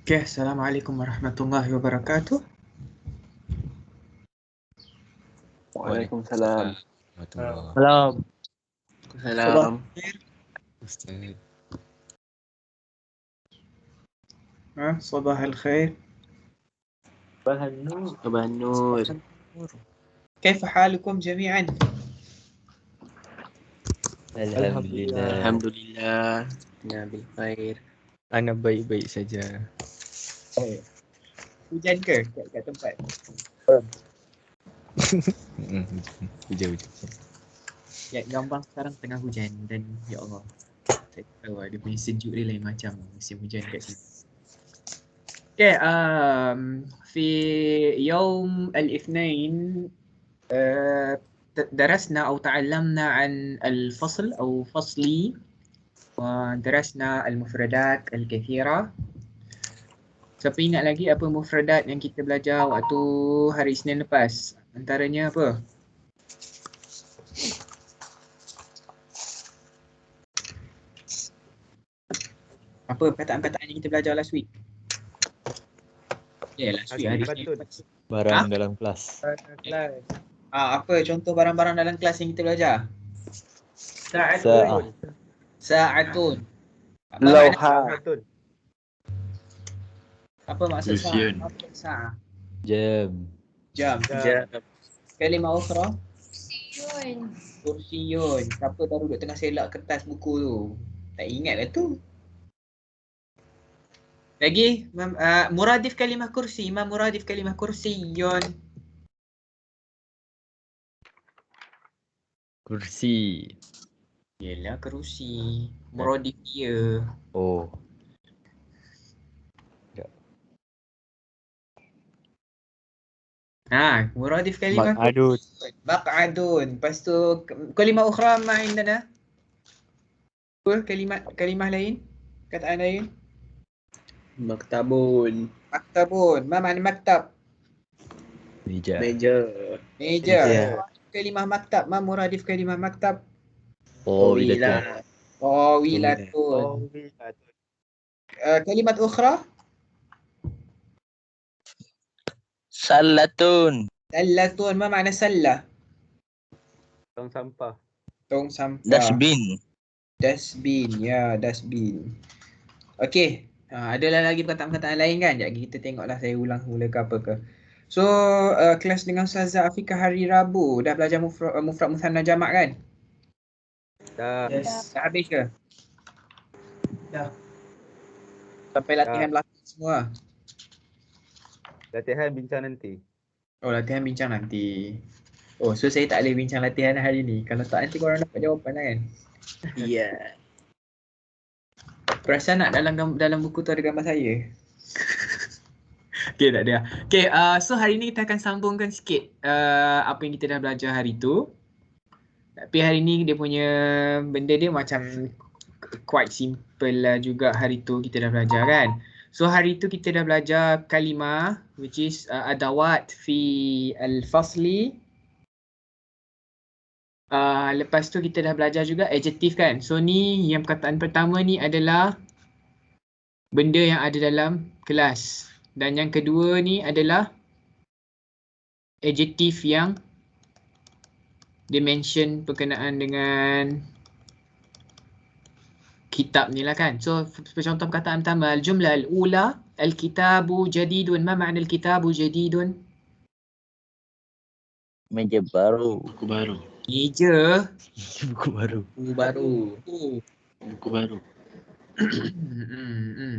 Oke, Assalamualaikum warahmatullahi wabarakatuh. Waalaikumsalam. Salam. Salam. Ustaz. Sabah al-khair. Sabah Nur. كيف حالكم جميعا؟ Alhamdulillah. Alhamdulillah. Nabil khair. Ana baik-baik saja. Hujan ke kat tempat? Hujan. Ya, Jombang sekarang tengah hujan dan ya Allah, saya tahu dia punya sejuk dia lain macam musim hujan kat sini. Okay, في يوم الاثنين درسنا أو تعلمنا عن الفصل أو فصلي ودرسنا المفردات الكثيرة. Siapa ingat lagi apa mufradat yang kita belajar waktu hari Isnin lepas? Antaranya apa? Apa perkataan-perkataan yang kita belajar last week? Last week hari Isnin lepas. Barang dalam kelas. Apa contoh barang-barang dalam kelas yang kita belajar? Sa'ah. Sa'atun. Lauha. Apa maksud sa'ah? Apa sa'ah? Jam. Jam. Kalimah ukhra? Kursiyun. Siapa tahu duduk tengah selak kertas buku tu? Tak ingat lah tu. Lagi muradif kalimah kursi. Ma muradif kalimah kursiyun. Kursi. Yelah kerusi. Muradif dia. Oh. Muradif kalimah Maq'adun. Maq'adun. Lepas tu kalimah ukhra ma indana. Apa kalimah lain? Kataan lain? Maktabun. Maktabun. Ma makna maktab? Meja. Meja. Kalimah maktab. Ma muradif kalimah maktab? Tawilatun. Tawilatun. Kalimat ukhra? Sallatun. Sallatun. Ma makna sallah? Tong sampah. Tong sampah. Dasbin. Dustbin. Ya, dustbin. Okey. Adalah lagi perkataan-perkataan lain kan? Sekejap kita tengoklah saya ulang ke apa ke. So, kelas dengan Ustazah Afika hari Rabu. Dah belajar mufrad muthanna jamak kan? Dah. Yes. Dah habis ke? Dah. Sampai latihan belakang semua. Latihan bincang nanti. Oh, latihan bincang nanti. Oh, so saya tak boleh bincang latihan hari ni. Kalau tak nanti korang dapat jawapan lah kan? Iya. Perasan nak dalam buku tu ada gambar saya? Okay, tak ada. Okay, so hari ni kita akan sambungkan sikit apa yang kita dah belajar hari tu. Tapi hari ni dia punya benda dia macam quite simple lah juga hari tu kita dah belajar kan. So hari tu kita dah belajar kalimah which is adawat fi al-fasli. Lepas tu kita dah belajar juga adjektif kan. So ni yang perkataan pertama ni adalah benda yang ada dalam kelas. Dan yang kedua ni adalah adjektif yang dimension berkenaan dengan kitab ni lah kan. So contoh perkataan pertama, al-jumlah al-ula, al-kitabu jadidun. Ma makna al-kitabu jadidun? Meja baru. Buku baru. Meja. Buku baru. Buku baru. Buku baru.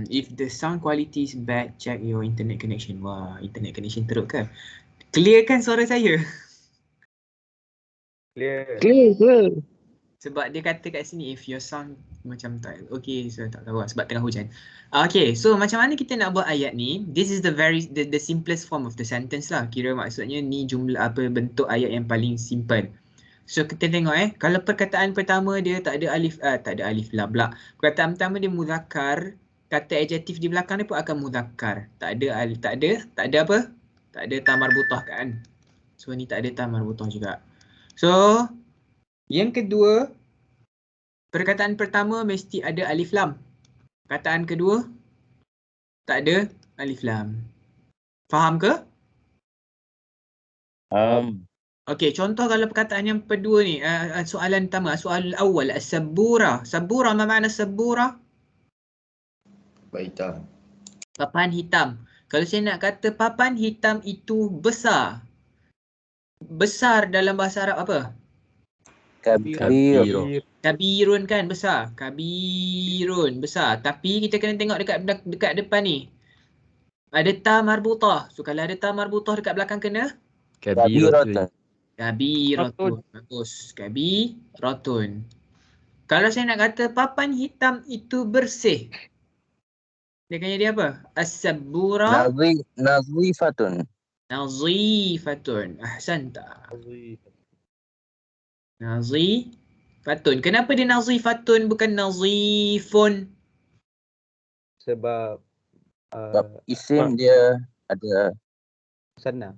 If the sound quality is bad, check your internet connection. Wah, internet connection teruk ke? Clear kan suara saya? Clear. Sebab dia kata kat sini if your sound macam tak okay, so tak tahu lah sebab tengah hujan. Okay, so macam mana kita nak buat ayat ni? This is the simplest form of the sentence lah. Kira maksudnya ni jumlah apa bentuk ayat yang paling simple. So kita tengok kalau perkataan pertama dia tak ada alif lam pula. Perkataan pertama dia muzakkar, kata adjektif di belakang dia pun akan muzakkar. Tak ada apa? Tak ada ta marbutah kan? So ni tak ada ta marbutah juga. So yang kedua, perkataan pertama mesti ada alif lam. Perkataan kedua tak ada alif lam. Faham ke? Okey, contoh kalau perkataan yang kedua ni, soalan pertama, soalan awal, as-sabura. Sabura, apa makna sabura? Hitam. Papan hitam. Kalau saya nak kata papan hitam itu besar. Besar dalam bahasa Arab apa? Kabiro. Kabirun kan besar. Kabirun besar. Tapi kita kena tengok dekat depan ni. Ada ta marbutah. So kalau ada ta marbutah dekat belakang kena Kabiratun. kabiratun. Bagus. Kabiratun. Kalau saya nak kata papan hitam itu bersih. Dia akan jadi apa? As-sabura Nazifatun. nazifatun. Ahsanta. Nazifatun. Kenapa dia nazifatun bukan nazifun? Sebab Isim dia ada sana.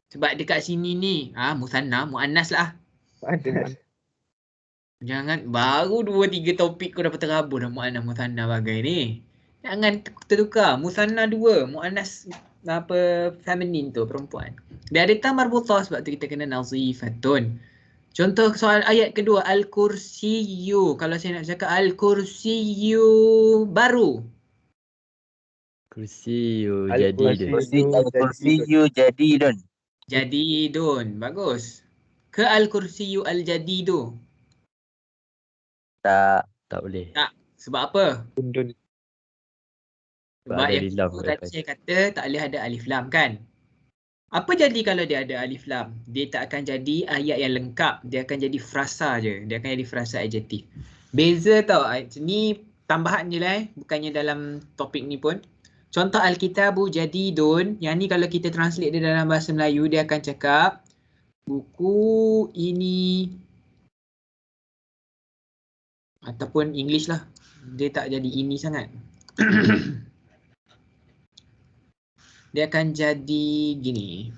Sebab dekat sini ni, musanna, muannas lah. Ada. Jangan, baru 2-3 topik kau dapat terabur dah muannas musanna bagai ni. Jangan tertukar. Musanna 2, muannas apa feminin tu, perempuan. Dia ada ta marbutah sebab tu kita kena nazifatun. Contoh soal ayat kedua, al-kursiyu. Kalau saya nak cakap al-kursiyu baru. Kursiyu Al-kursi. jadid. kursiyu jadidun. Jadidun. Bagus. Ke al-kursiyu al-jadidu? Tak. Tak boleh. Tak. Sebab apa? Undun. Sebab ada yang alif lam kedua depan. tadi saya kata tak boleh ada alif lam kan? Apa jadi kalau dia ada alif lam? Dia tak akan jadi ayat yang lengkap. Dia akan jadi frasa je. Dia akan jadi frasa adjektif. Beza tau. Ni tambahan je lah bukannya dalam topik ni pun. Contoh Alkitabu Jadidun. Yang ni kalau kita translate dia dalam bahasa Melayu, dia akan cakap buku ini, ataupun English lah. Dia tak jadi ini sangat. Dia akan jadi gini.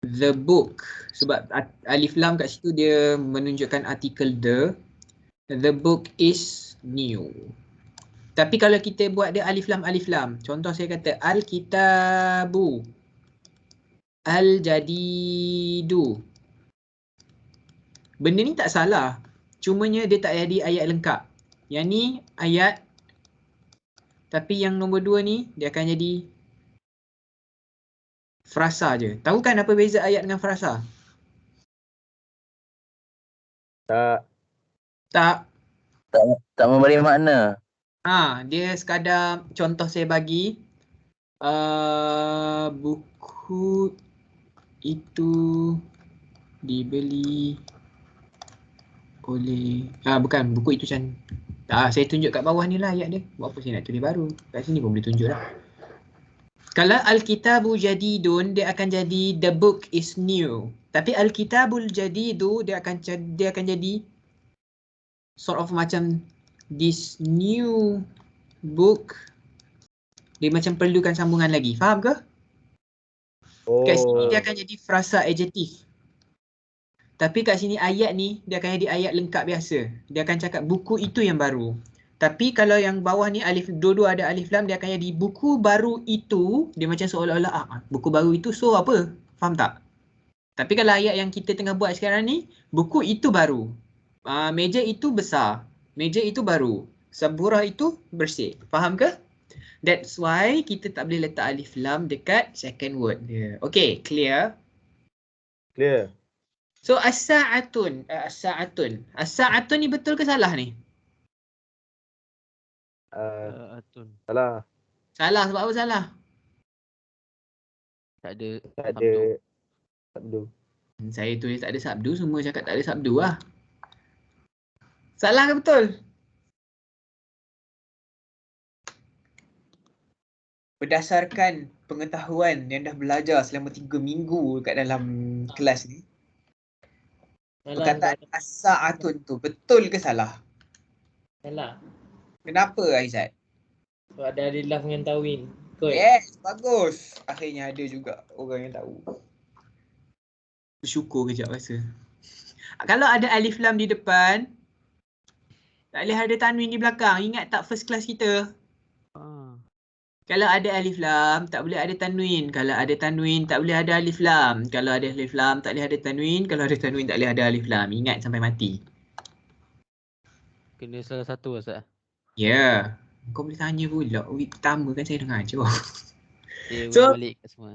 The book. Sebab alif lam kat situ dia menunjukkan artikel the. The book is new. Tapi kalau kita buat dia alif lam. Contoh saya kata al-kitabu al-jadidu. Benda ni tak salah. Cumanya dia tak jadi ayat lengkap. Yang ni ayat. Tapi yang nombor 2 ni dia akan jadi frasa je. Tahu kan apa beza ayat dengan frasa? Tak. Tak. Tak memberi makna. Dia sekadar contoh saya bagi. Buku itu dibeli oleh bukan, buku itu macam saya tunjuk kat bawah ni lah ayat dia. Buat apa saya nak tulis baru? Kat sini pun boleh tunjuk lah. Kalau Al-Kitabu Jadidun, dia akan jadi the book is new. Tapi Al-Kitabul Jadidu dia akan jadi sort of macam this new book. Dia macam perlukan sambungan lagi. Faham ke? Kat sini dia akan jadi frasa adjektif. Tapi kat sini ayat ni dia akan jadi ayat lengkap biasa. Dia akan cakap buku itu yang baru. Tapi kalau yang bawah ni dua-dua ada alif lam, dia akan jadi buku baru itu. Dia macam seolah-olah buku baru itu so apa? Faham tak? Tapi kalau ayat yang kita tengah buat sekarang ni, buku itu baru. Meja itu besar. Meja itu baru. Sabura itu bersih. Faham ke? That's why kita tak boleh letak alif lam dekat second word dia. Okay, clear? Clear. So as-sa'atun. As-sa'atun ni betul ke salah ni? Salah. Salah, sebab apa salah? Tak ada. Tak ada sabdu. Saya tulis tak ada sabdu, semua cakap tak ada sabdu lah. Salah ke betul? Berdasarkan pengetahuan yang dah belajar selama 3 minggu kat dalam kelas ni, perkataan as-sa'atun tu betul ke salah? Salah. Kenapa Aizat? Sebab ada alif dengan tawin. Kot. Yes, bagus. Akhirnya ada juga orang yang tahu. Bersyukur kejap rasa. Kalau ada alif lam di depan, tak boleh ada tanwin di belakang. Ingat tak first class kita? Kalau ada alif lam, tak boleh ada tanwin. Kalau ada tanwin, tak boleh ada alif lam. Kalau ada alif lam, tak boleh ada tanwin. Kalau ada tanwin, tak boleh ada alif lam. Ingat sampai mati. Kena salah satu Ustaz. Ya. Kau boleh tanya pula. Week pertama kan saya dah ngajar. Saya So- ulang balik kat semua.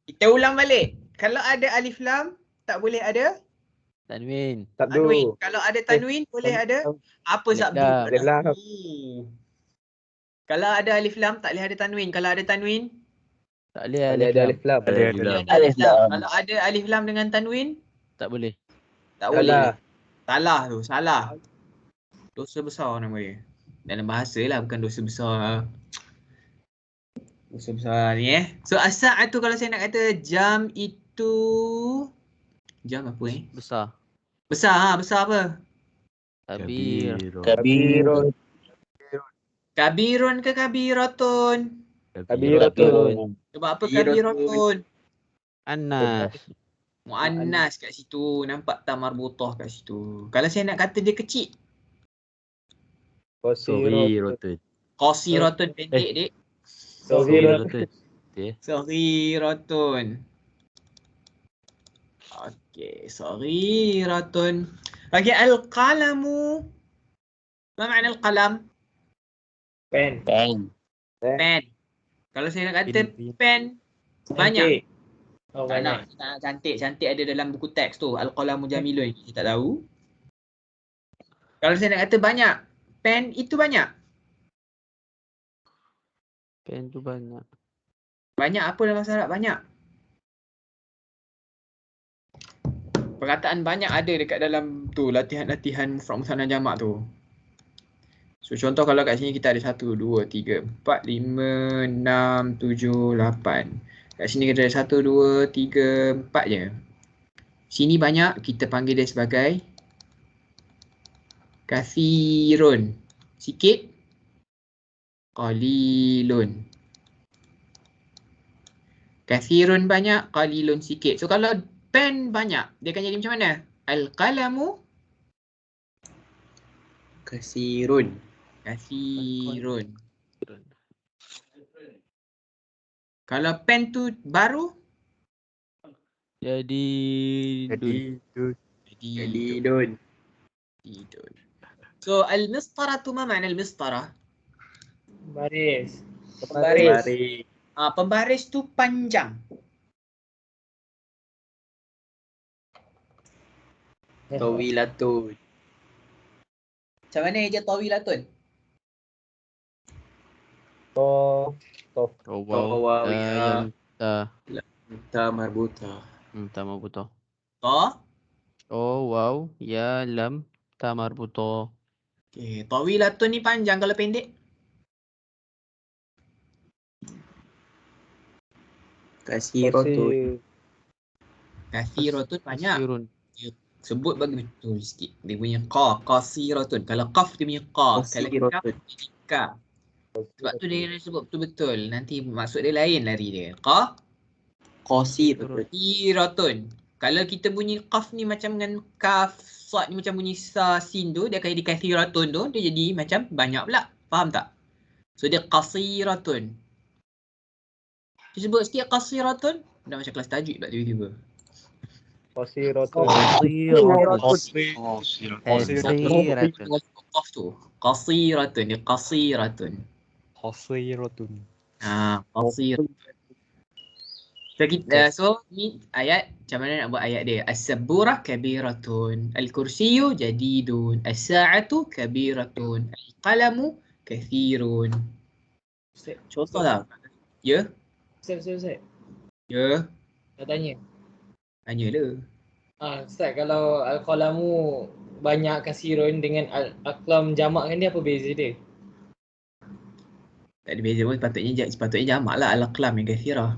Kita ulang balik. Kalau ada alif lam, tak boleh ada Tanwin. tanwin. Sabdu. Kalau ada tanwin, boleh ada apa Alif sabdu? lam. Alif lam. Kalau ada alif lam, tak boleh ada tanwin. Kalau ada tanwin, Tak boleh Ada alif ada lam. alif lam. Ada alif lam. ada alif Alif lam. lam. Kalau ada alif lam dengan tanwin, Tak boleh. tak boleh. Salah. Salah tu, salah. Dosa besar nama dia. Dalam bahasa lah, bukan dosa besar. Dosa besar ni So as-sa'atu kalau saya nak kata jam itu jam apa Besar. Besar ha, besar apa? Kabir. Kabirun. Kabirun ke kabiratun? Kabiratun. Sebab apa kabiratun? Anas. Muannas kat situ, nampak tak marbutah kat situ. Kalau saya nak kata dia kecil, Sorry, Qasiratun. Rotun. qasiratun pendek dik. Sorry, Sagiratun. Rotun. Saghiratun. Okey, saghiratun. Okey, al-qalamu. Ma makna al-qalam? Pen. Pen. Pen. Kalau saya nak kata Pin. pen, banyak. Cantik. Oh, Tak nak. banyak. Tak nak cantik. Cantik ada dalam buku teks tu. Al-qalamu jamilun. Kita tak tahu. Kalau saya nak kata banyak, pen itu banyak. Pen tu banyak. Banyak apa dalam bahasa Arab? Banyak. Perkataan banyak ada dekat dalam tu latihan-latihan mufrad musanna jamak tu. So contoh kalau kat sini kita ada 1, 2, 3, 4, 5, 6, 7, 8. Kat sini kita ada 1, 2, 3, 4 je. Sini banyak, kita panggil dia sebagai kathirun. Sikit, qalilun. Kathirun banyak, qalilun sikit. So kalau pen banyak, dia akan jadi macam mana? Al-qalamu kasirun. Kasirun. Kalau pen tu baru, Jadi dun. jadidun. Jadidun. So al-mistaratu ma makna al-mistara? Baris. Pembaris. Pembaris tu panjang. Tawilatun. Macam mana je tawilatun? To. Oh wow. Yang ta. Ta marbuta. Ta marbuta. Ta. Oh wow. Ya lam ta marbuta. Okay. Tawilatun ni panjang, kalau pendek? Qasiratun. Kathiratun banyak. Kasirun. Sebut bagi betul sikit. Dia punya qa, qasiratun. Kalau qaf dia punya qa. Kalau kaf dia jadi ka. Sebab tu dia kena sebut betul-betul. Nanti maksud dia lain lari dia. Qa, qasiratun. Kalau kita bunyi qaf ni macam dengan kaf, sad ni macam bunyi sa, sin tu, dia akan jadi kathiratun tu, dia jadi macam banyak pula. Faham tak? So dia qasiratun. Dia sebut sikit qasiratun, dah macam kelas tajwid pula tiba-tiba. Qasiratun. Kasiratun. Qaf tu. Qasiratun, dia qasiratun. Rotun. Qasiratun. So, so ni ayat, macam mana nak buat ayat dia? As-sabburah kabiratun, al-kursiyyu jadidun, as-sa'atu kabiratun, al-qalamu kathirun. Ustaz, Contoh lah. Ya? Ustaz. Ya? Nak tanya. Tanyalah. Ustaz, kalau al-qalamu banyak kasirun dengan al-aqlam jamak kan, dia apa beza dia? Tak ada beza pun, sepatutnya jamak lah al-aqlam yang kathirah.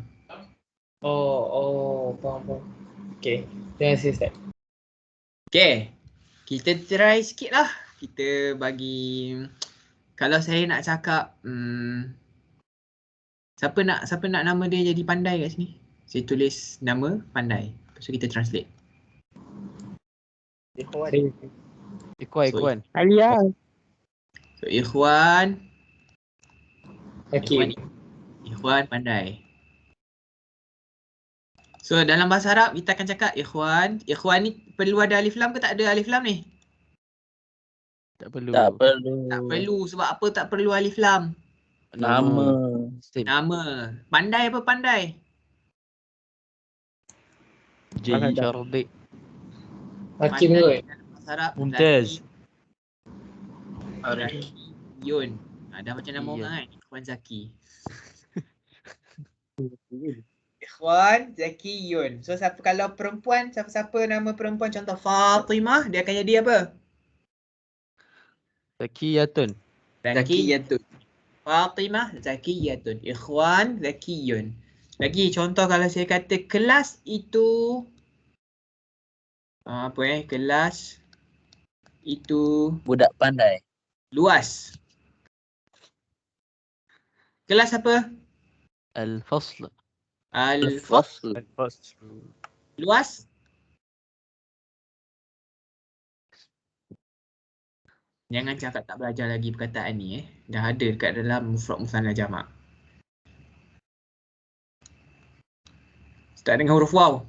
Faham. Okay. Terima kasih Ustaz. Okay. Kita try sikit lah. Kita bagi, kalau saya nak cakap, siapa nak nama dia jadi pandai kat sini? Saya tulis nama pandai. Lepas tu kita translate. Ikhwan. So Ikhwan. Okay. Ikhwan pandai. So dalam bahasa Arab kita akan cakap ikhwan. Ikhwan ni perlu ada alif lam ke tak ada alif lam ni? Tak perlu. Tak perlu. Tak perlu. Sebab apa tak perlu alif lam? Nama. Same. Nama. Pandai apa pandai? Jayi Syardik. Hakim Pandai kot. dalam bahasa Arab. Mumtaz. Zaki Yun. Dah macam nama Iya. orang kan? Ikhwan Zaki. Ikhwan Zaki Yun. So siapa kalau perempuan, siapa-siapa nama perempuan contoh Fatimah, dia akan jadi apa? Zakiyatun. Zakiyatun. Fatimah Zakiyatun. Ikhwan Zakiyun. Lagi contoh kalau saya kata kelas itu kelas itu Budak pandai. luas. Kelas apa? Al-Fasl. Al-Fasl. Al-Fasl. Luas. Jangan cakap tak belajar lagi perkataan ni Dah ada dekat dalam mufrad musanna jamak. Start dengan huruf waw.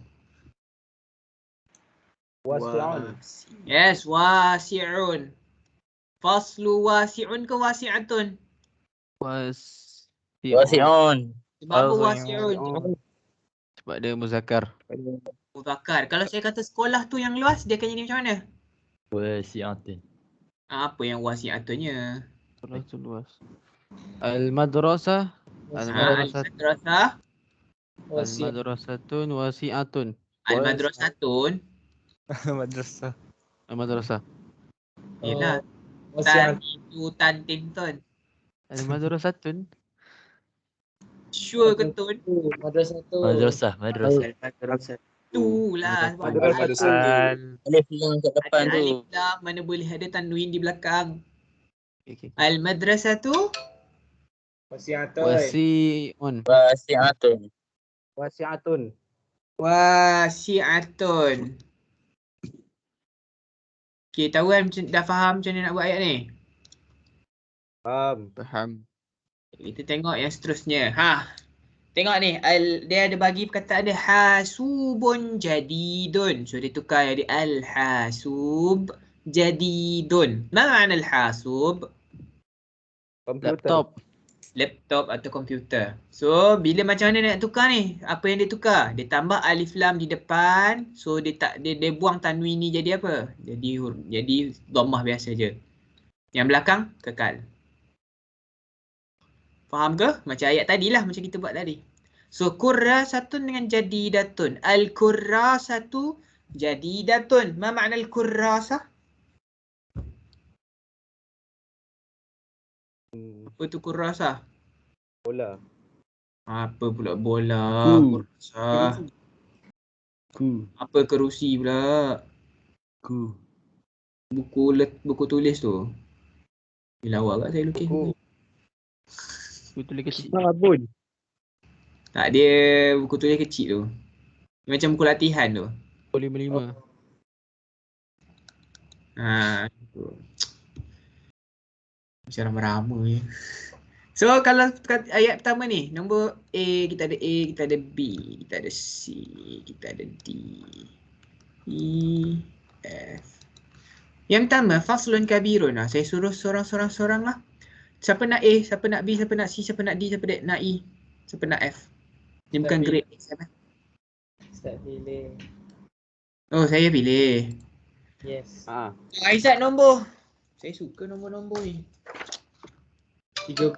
Wasi'un. Yes, wasi'un. Faslu wasi'un ke wasi'atun? Wasi'un. Sebab apa wasi'un? Sebab dia muzakkar. Muzakkar. Kalau saya kata sekolah tu yang luas, dia akan jadi macam mana? Wasi'atin. Apa yang wasi'atunnya? Sekolah tu luas. Al-madrasah. Al-madrasah. Al-madrasah. Al-madrasatun wasi'atun. Al-madrasatun. Madrasah. Al-madrasah. Yelah. Wasi'at. Tan itu tan tintun. Al-madrasatun. Sure ke tun? Madrasah tu. Madrasah. Madrasah. Tu lah. sebab Madrasah. Alif lam kat depan ada tu. alif lam, mana boleh ada tanwin di belakang. Okay. Al-madrasatu Wasi'atun. Wasi'un. Wasi'atun. Wasi'atun. wasi'atun. Okay, tahu kan dah faham macam mana nak buat ayat ni? Faham. Kita tengok yang seterusnya. Tengok ni, dia ada bagi perkataan dia hasubun jadidun. So dia tukar jadi al-hasub jadidun. Mana makna al-hasub? Laptop. Laptop atau komputer. So bila macam mana nak tukar ni? Apa yang dia tukar? Dia tambah alif lam di depan. So dia buang tanwin ni jadi apa? Jadi dhammah biasa je. Yang belakang kekal. Faham ke? Macam ayat tadilah macam kita buat tadi. So kurrasatun dengan jadidatun. Al-kurrasatu jadidatun. Ma makna al-kurrasah? Apa tu kurrasah? Bola. Apa pula bola? Kurrasah. Apa kerusi pula? Buku tulis tu. Bila awak kat saya lukis. Buku tulis kecil. Sabun. Tak, dia buku tulis kecil tu. Dia macam buku latihan tu. 55. Tu. Macam rama-rama je. So kalau ayat pertama ni, nombor A, kita ada B, kita ada C, kita ada D, E, F. Yang pertama, faslun kabirun. Saya suruh sorang lah. Siapa nak A, siapa nak B, siapa nak C, siapa nak D, siapa nak E, siapa nak F. Dia bukan grade X apa? Ustaz pilih. Oh, saya pilih. Yes. Aizat nombor. Saya suka nombor-nombor ni. 13.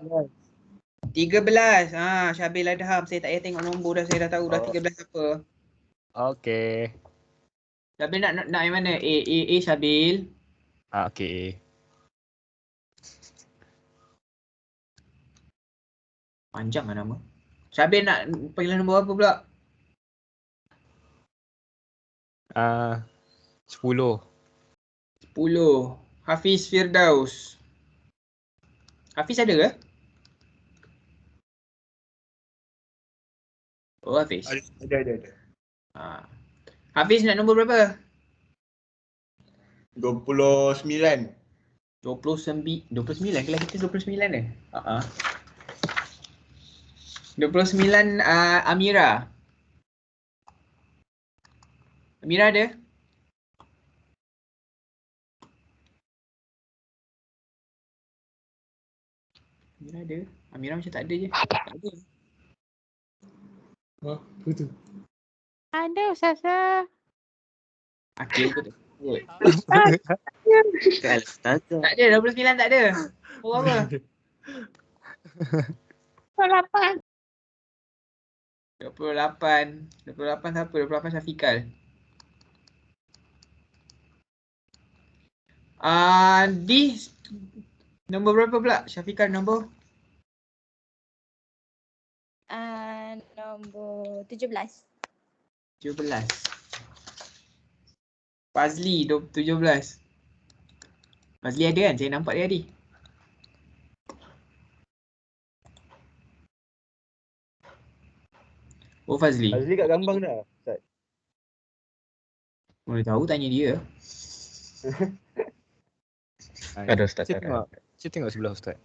13. Syabil Adham. Saya tak payah tengok nombor dah. Saya dah tahu dah 13 apa. Okey. Syabil nak yang mana? A Syabil. Okey. Panjang lah nama. Syabil nak panggilan nombor apa pula? 10. 10. Hafiz Firdaus. Hafiz ada ke? Oh, Hafiz. Ada. Hafiz nak nombor berapa? 29. 29 kelas kita 29 ke? 29 Amira. Amira ada? Amira ada? Amira macam tak ada je. Tak ada. Apa tu? Ada Ustazah. Akil tu tak sebut. Ustazah. Tak ada, 29 tak ada. Oh apa? 28. 28. 28 siapa? 28 Syafiqal. Di nombor berapa pula? Syafiqal nombor? Nombor 17. 17. Fazli 17. Fazli ada kan? Saya nampak dia tadi. Oh Fazli. Azli kat Gambang dah, Ustaz. Boleh tahu tanya dia. Ada Ustaz. Saya tengok sebelah Ustaz.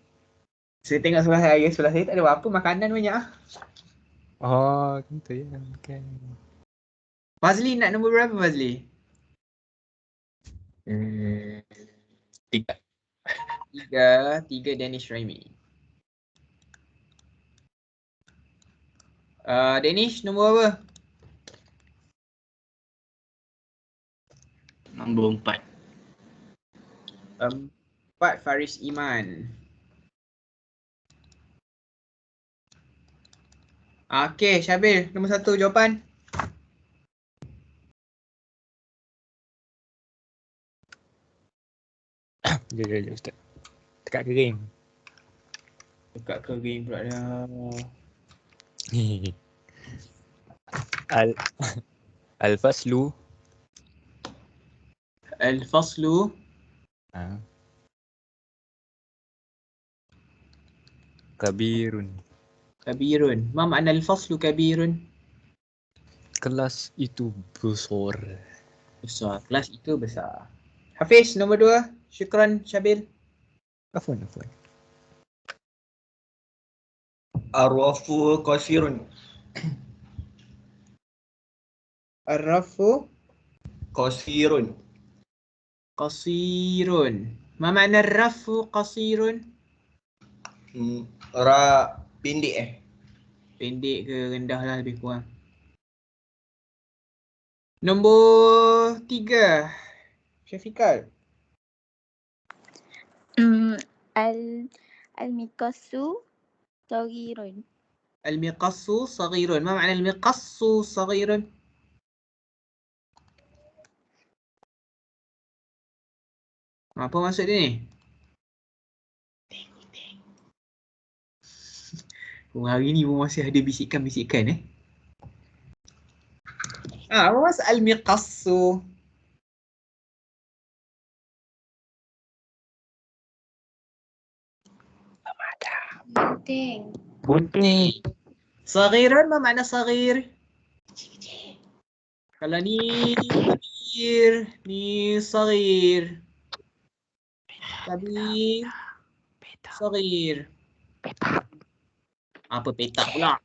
Saya tengok sebelah saya tak ada apa-apa, makanan banyak ah. Oh, gitu ya. Kan. Fazli nak nombor berapa Fazli? 3. 3 Danish Raimi. Danish nombor apa? Nombor 4. 4 Faris Iman. Okey, Syabil, nombor 1 jawapan. Ya Ustaz. Tekak kering. Dekat kering pula dah. Al-Faslu. Al-Faslu. Kabirun. Kabirun. Ma makna al-faslu kabirun? Kelas itu besar. Besar. Kelas itu besar. Hafiz, nombor 2. Syukran, Syabil. Afwan. Arwafu qasirun. Ar-rafu Qasirun. qasirun. Ma makna ar-rafu qasirun? Ra pendek Pendek ke rendah lah lebih kurang. Nombor 3. Syafiqal. Al-Mikasu Saghirun. Al-miqassu saghirun. Ma makna al-miqassu saghirun? Apa maksud dia ni? Hari ni pun masih ada bisikan-bisikan apa maksud al-miqassu? Gunting. Gunting. Saghirun ma makna saghir? Kalau ni kabir, ni saghir. Kabir, saghir. Apa petak pula?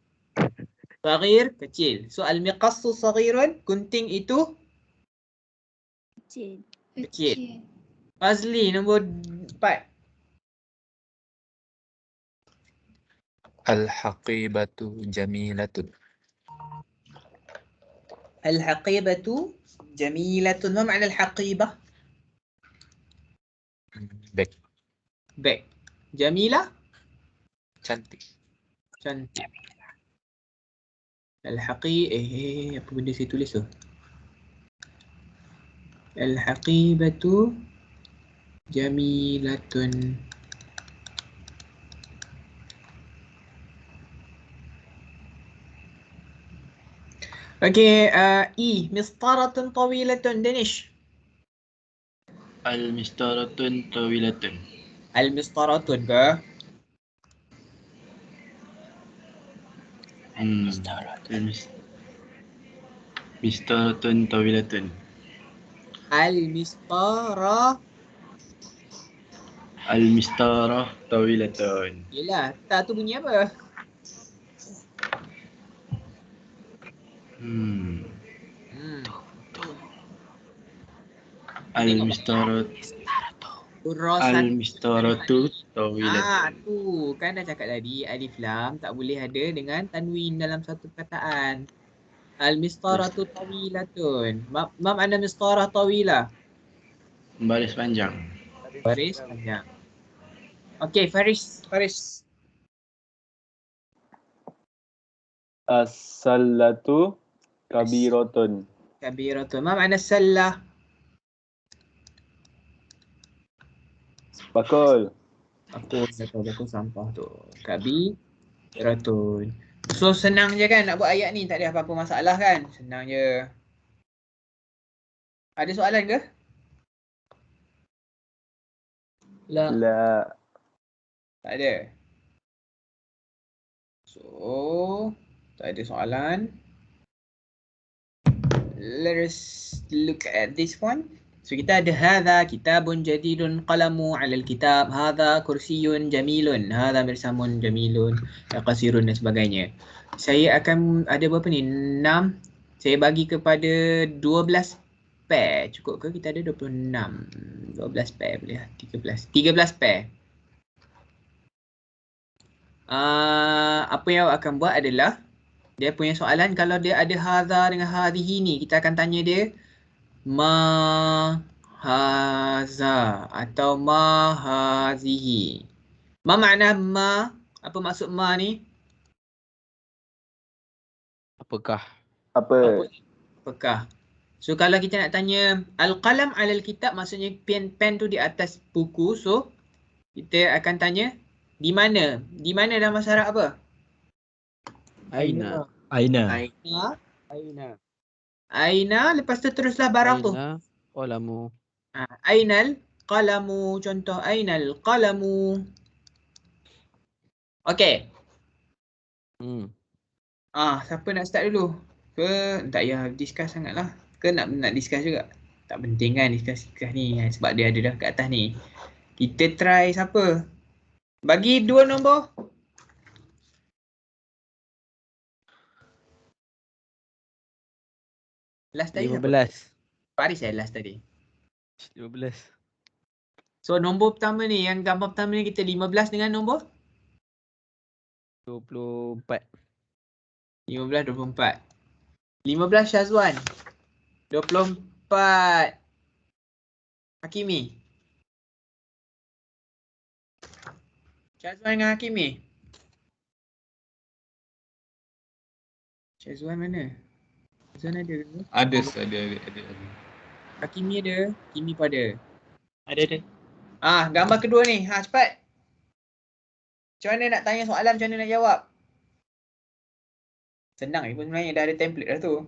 Saghir, kecil. So al-miqassu saghirun, gunting itu Kecil. kecil. Fazli nombor 4. Al-haqibatu jamilatun. Al-haqibatu jamilatun. Ma makna al-haqibah? Beg. Beg. Jamila? Cantik. Cantik. Apa benda saya tulis tu? Al-haqibatu jamilatun. Okey, mistaratun tawilatun. Danish. Al-mistaratun tawilatun. Al-mistaratun ke? Mistaratun tawilatun. Al-mistara. Al-mistarah tawilatun. Yelah, tak tu bunyi apa? Hmm. Hmm. Al-Mistaratu Kurasat. Al-Mistaratu Tawilatun. Tu kan dah cakap tadi alif lam tak boleh ada dengan tanwin dalam satu perkataan. Al-mistaratu tawilatun. Ma makna mistarah tawilah? Baris panjang. Baris panjang. Okey, Faris. As-sallatu kabiratun. Kabiratun. Ma makna sallah? Bakul. Bakul sampah tu. Kabiratun. So senang je kan nak buat ayat ni, tak ada apa-apa masalah kan? Senang je. Ada soalan ke? La. Tak ada. So, tak ada soalan. Let us look at this one. So kita ada hadha kitabun jadidun qalamu 'alal kitab, hadha kursiyun jamilun, hadha mirsamun jamilun, qasirun dan sebagainya. Saya akan ada berapa ni? 6. Saya bagi kepada 12 pair. Cukup ke? Kita ada 26. 12 pair boleh lah. 13 pair. Apa yang awak akan buat adalah dia punya soalan, kalau dia ada hadha dengan hadhihi ni, kita akan tanya dia ma haza atau ma hazihi. Ma makna ma? Apa maksud ma ni? Apakah? Apakah? So kalau kita nak tanya al-qalam 'alal kitab, maksudnya pen tu di atas buku. So kita akan tanya di mana? Di mana dalam bahasa Arab apa? Aina. Aina, lepas tu teruslah barang tu. Aina qalamu. Ainal qalamu, contoh ainal qalamu. Okey. Siapa nak start dulu? Ke tak payah discuss sangatlah. Ke nak discuss juga? Tak penting kan discuss ni sebab dia ada dah kat atas ni. Kita try siapa? Bagi 2 nombor. Last tadi 15. Faris last tadi. 15. So nombor pertama ni, yang gambar pertama ni kita 15 dengan nombor 24. 15, 24. 15 Syazwan. 24 Hakimi. Syazwan dengan Hakimi. Syazwan mana? Syazwan ada ke? Ada. Hakimi ada. Hakimi pun ada. Ada. Gambar kedua ni. Cepat. Macam mana nak tanya soalan, macam mana nak jawab? Senang je pun sebenarnya, dah ada template dah tu.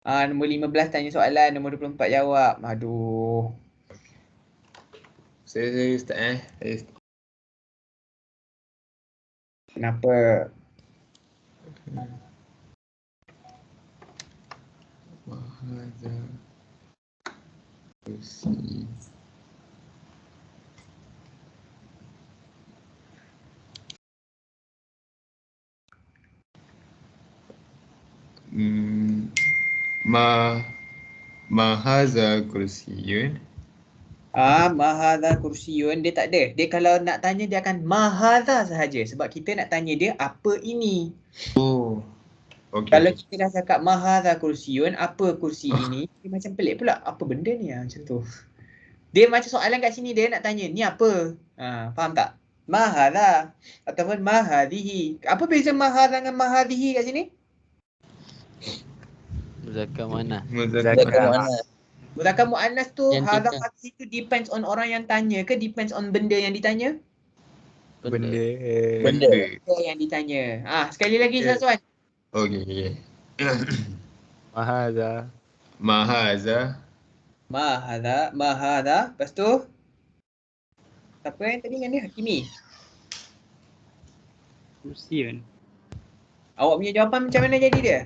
Nombor 15 tanya soalan, nombor 24 jawab. Aduh. Saya start Kenapa? Mahaza kursi. Mahaza kursiyun. Mahadha kursiyun, dia tak ada. Dia kalau nak tanya dia akan mahadha sahaja. Sebab kita nak tanya dia apa ini. Okay. Kalau kita dah cakap mahadha kursiyun, apa kursi ini, dia macam pelik pula. Apa benda ni macam tu. Dia macam soalan kat sini, dia nak tanya ni apa. Faham tak? Mahadha ataupun mahadhihi. Apa beza mahadha dengan mahadhihi kat sini? Muzakkar mana? Muzakkar muannas tu, Yang hadha tiga. hadhihi tu depends on orang yang tanya ke depends on benda yang ditanya? Benda. Benda yang ditanya. Sekali lagi Syazwan. Okay. Mahaza. Mahadha. Lepas tu siapa yang tadi dengan dia? Hakimi. Kursiyun. Awak punya jawapan macam mana jadi dia?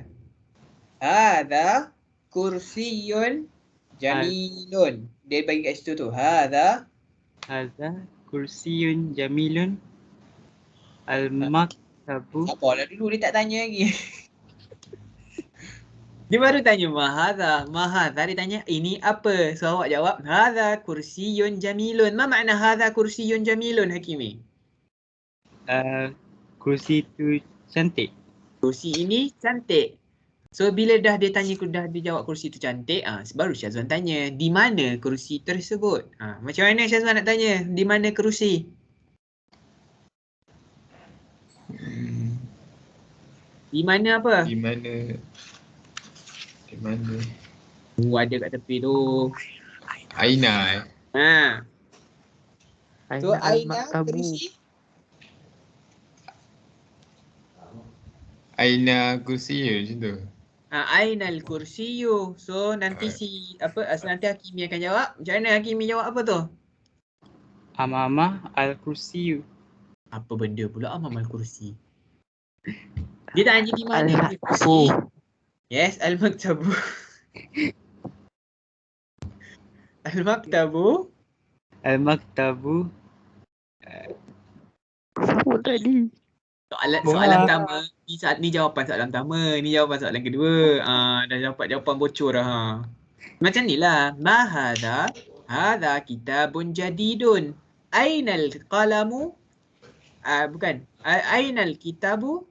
Hadha kursiyun jamilun. Dia bagi kat situ tu. Hadha Hadza kursiyun jamilun. Al-maktabu. Apalah dulu dia tak tanya lagi. Dia baru tanya mahadha. Mahadha dia tanya ini apa? So awak jawab hadha kursiyun jamilun. Ma makna hadha kursiyun jamilun Hakimi? Kursi itu cantik. Kursi ini cantik. So bila dah dia tanya, dah dia jawab kursi itu cantik, baru Syazwan tanya di mana kursi tersebut. Macam mana Syazwan nak tanya di mana kursi? Di mana apa? Di mana? Di mana? Ada kat tepi tu. Aina. So Aina Aina al-maktabu. kursi. Aina kursi macam tu. Aina al-kursiyu. So nanti nanti Hakimi akan jawab. Macam mana Hakimi jawab apa tu? Amama al-kursiyu. Apa benda pula amamal kursi? Dia tanya di mana kursi? Al-maktabu. Yes, al-maktabu. Al-maktabu. Al-maktabu. Apa tadi? Soalan pertama. Ni jawapan soalan pertama. Ni jawapan soalan kedua. Dah dapat jawapan bocor dah. Macam ni lah. Ma hadha? Hadha kitabun jadidun. Ainal qalamu? Bukan. Ainal kitabu?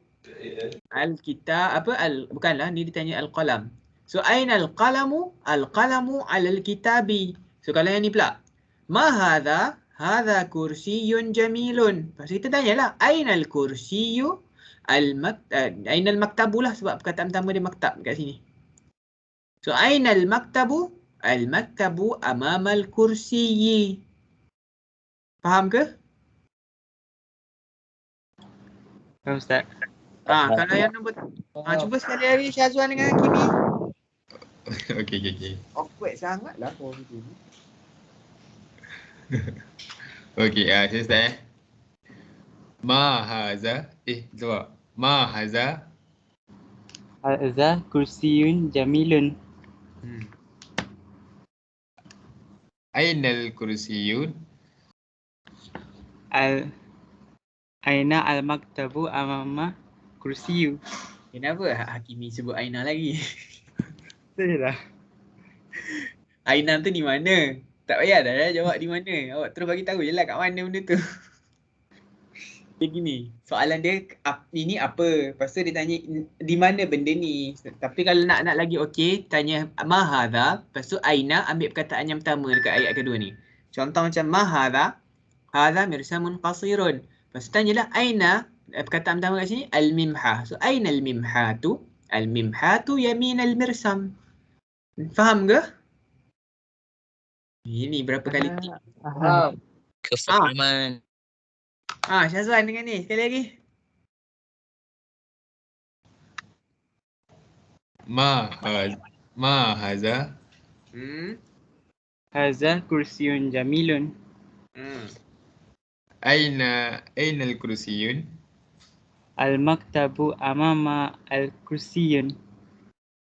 Bukanlah, ni ditanya al-qalam. So ainal qalamu? Al-qalamu alal kitabi. So kalau yang ni pula, ma hadha? Hadha kursiyun jamilun. Lepas tu kita tanyalah, ainal kursiyu? Ainal maktabu lah, sebab perkataan pertama dia maktab kat sini. So ainal maktabu? Al-maktabu amamal kursiyi. Faham ke? Ustaz. Kalau yang nombor cuba sekali lagi Syazwan dengan Hakimi. Okey. Awkward sangatlah kau macam ni. Okey, saya start Ma haza? Jawab. Ma haza? Hadza kursiyun jamilun. Ainal kursiyun? Aina al-maktabu amama kursiyu. Kenapa Hakimi sebut Aina lagi? Sajalah. Aina tu di mana? Tak payah dah jawab di mana. Awak terus bagi tahu je lah kat mana benda tu. Dia gini, soalan dia ini apa? Lepas tu dia tanya di mana benda ni. Tapi kalau nak lagi okey, tanya ma hadha, lepas tu Aina ambil perkataan yang pertama dekat ayat kedua ni. Contoh macam ma hadha, hadha mirsamun qasirun. Lepas tu tanyalah Aina, perkataan pertama kat sini al-mimha. So aina al-mimhatu? Al-mimhatu yamin al-mirsam. Faham ke? Ini berapa kali tik? Faham. Kefahaman. Syazwan dengan ni sekali lagi. Ma haza? Hadza kursiyun jamilun. Ainal kursiyun? Al-maktabu amama al-kursiyun.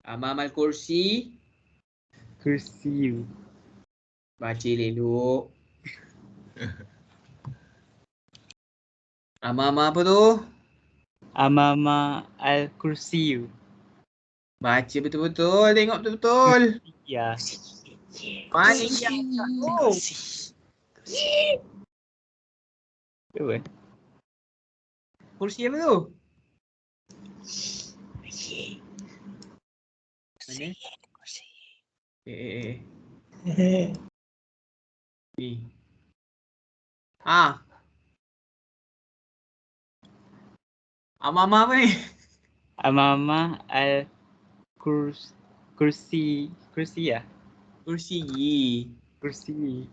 Amamal kursi. Kursiyu. Baca elok. Amama apa tu? Amama al-kursiyu. Baca betul-betul, tengok betul-betul. Ya. Mana yang tu? Betul. Kursi apa tu? Mana? Ni. Amama apa ni? Amama al-kursi. Kursi ya? Kursi. Kursi.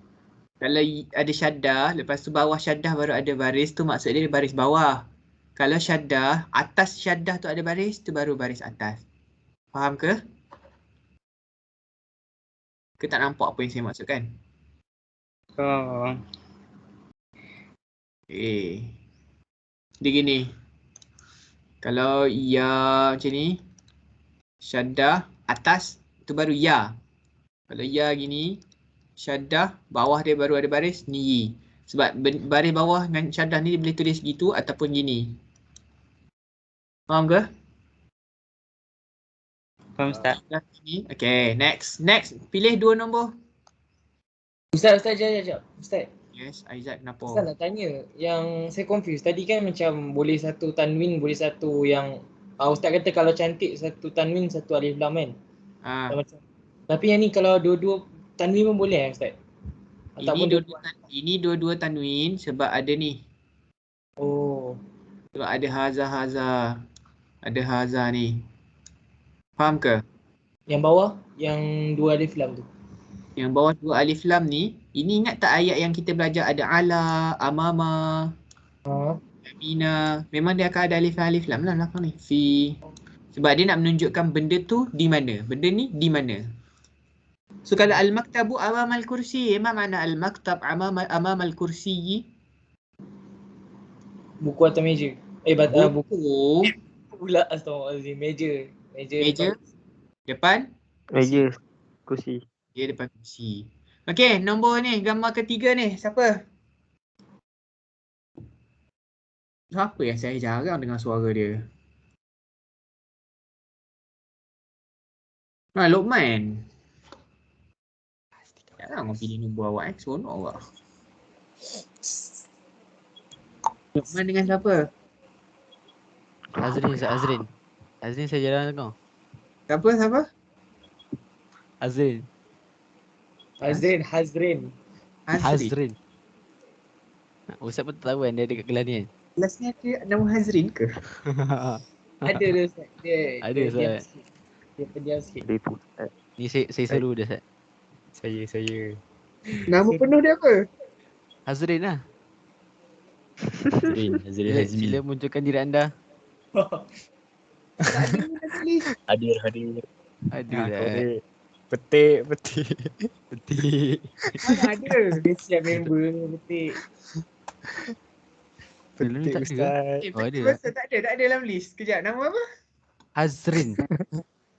Kalau ada syaddah, lepas tu bawah syaddah baru ada baris, tu maksud dia baris bawah. Kalau syaddah, atas syaddah tu ada baris, tu baru baris atas. Faham ke? Ke tak nampak apa yang saya maksudkan? Oh. Dia gini. Kalau ya macam ni, syaddah atas tu baru ya. Kalau ya gini, syaddah bawah dia baru ada baris, ni. Sebab baris bawah dengan syadah ni dia boleh tulis gitu ataupun gini. Faham ke? Faham Ustaz? Syadah gini. Okay, next. Next, pilih 2 nombor. Ustaz, jap. Ustaz. Yes, Aizat kenapa? Ustaz nak tanya, yang saya confuse tadi kan macam boleh satu tanwin, boleh satu yang Ustaz kata kalau cantik satu tanwin, satu alif lam kan? Macam, tapi yang ni kalau dua-dua tanwin pun boleh Ustaz? Ini dua-dua tanwin sebab ada ni. Oh. Sebab ada haza. Ada haza ni. Faham ke? Yang bawah, yang 2 alif lam tu. Yang bawah 2 alif lam ni, ini ingat tak ayat yang kita belajar ada ala, amama, amina. Memang dia akan ada alif lam lah belakang ni. Fi. Sebab dia nak menunjukkan benda tu di mana. Benda ni di mana. So kalau al-maktabu amamal kursi, apa makna al-maktab amamal kursi? Buku atas meja. Buku. Pula astagfirullahalazim, meja. Depan? Meja. Kursi. Dia depan kursi. Okey, nombor ni, gambar ketiga ni, siapa? Siapa yang saya jarang dengar suara dia? Luqman. Jangan orang pilih nombor awak seronok awak. Luqman dengan siapa? Azrin. Azrin saya jalan kau. Siapa? Hazrin. Ustaz pun tak tahu kan dia ada kat kelas ni kan? Kelas ni ada nama Hazrin ke? Ada dah Ustaz. Ada Ustaz. Dia pendiam sikit. Ni saya seru dah Ustaz. Saya. Nama penuh dia apa? Hazrin lah. Hazrin Hazmi. Sila munculkan diri anda. Hadir. Ada dah. Petik. Mana ada? Dia siap member ni petik. Petik Ustaz. Tak ada dalam list. Kejap, nama apa? Hazrin.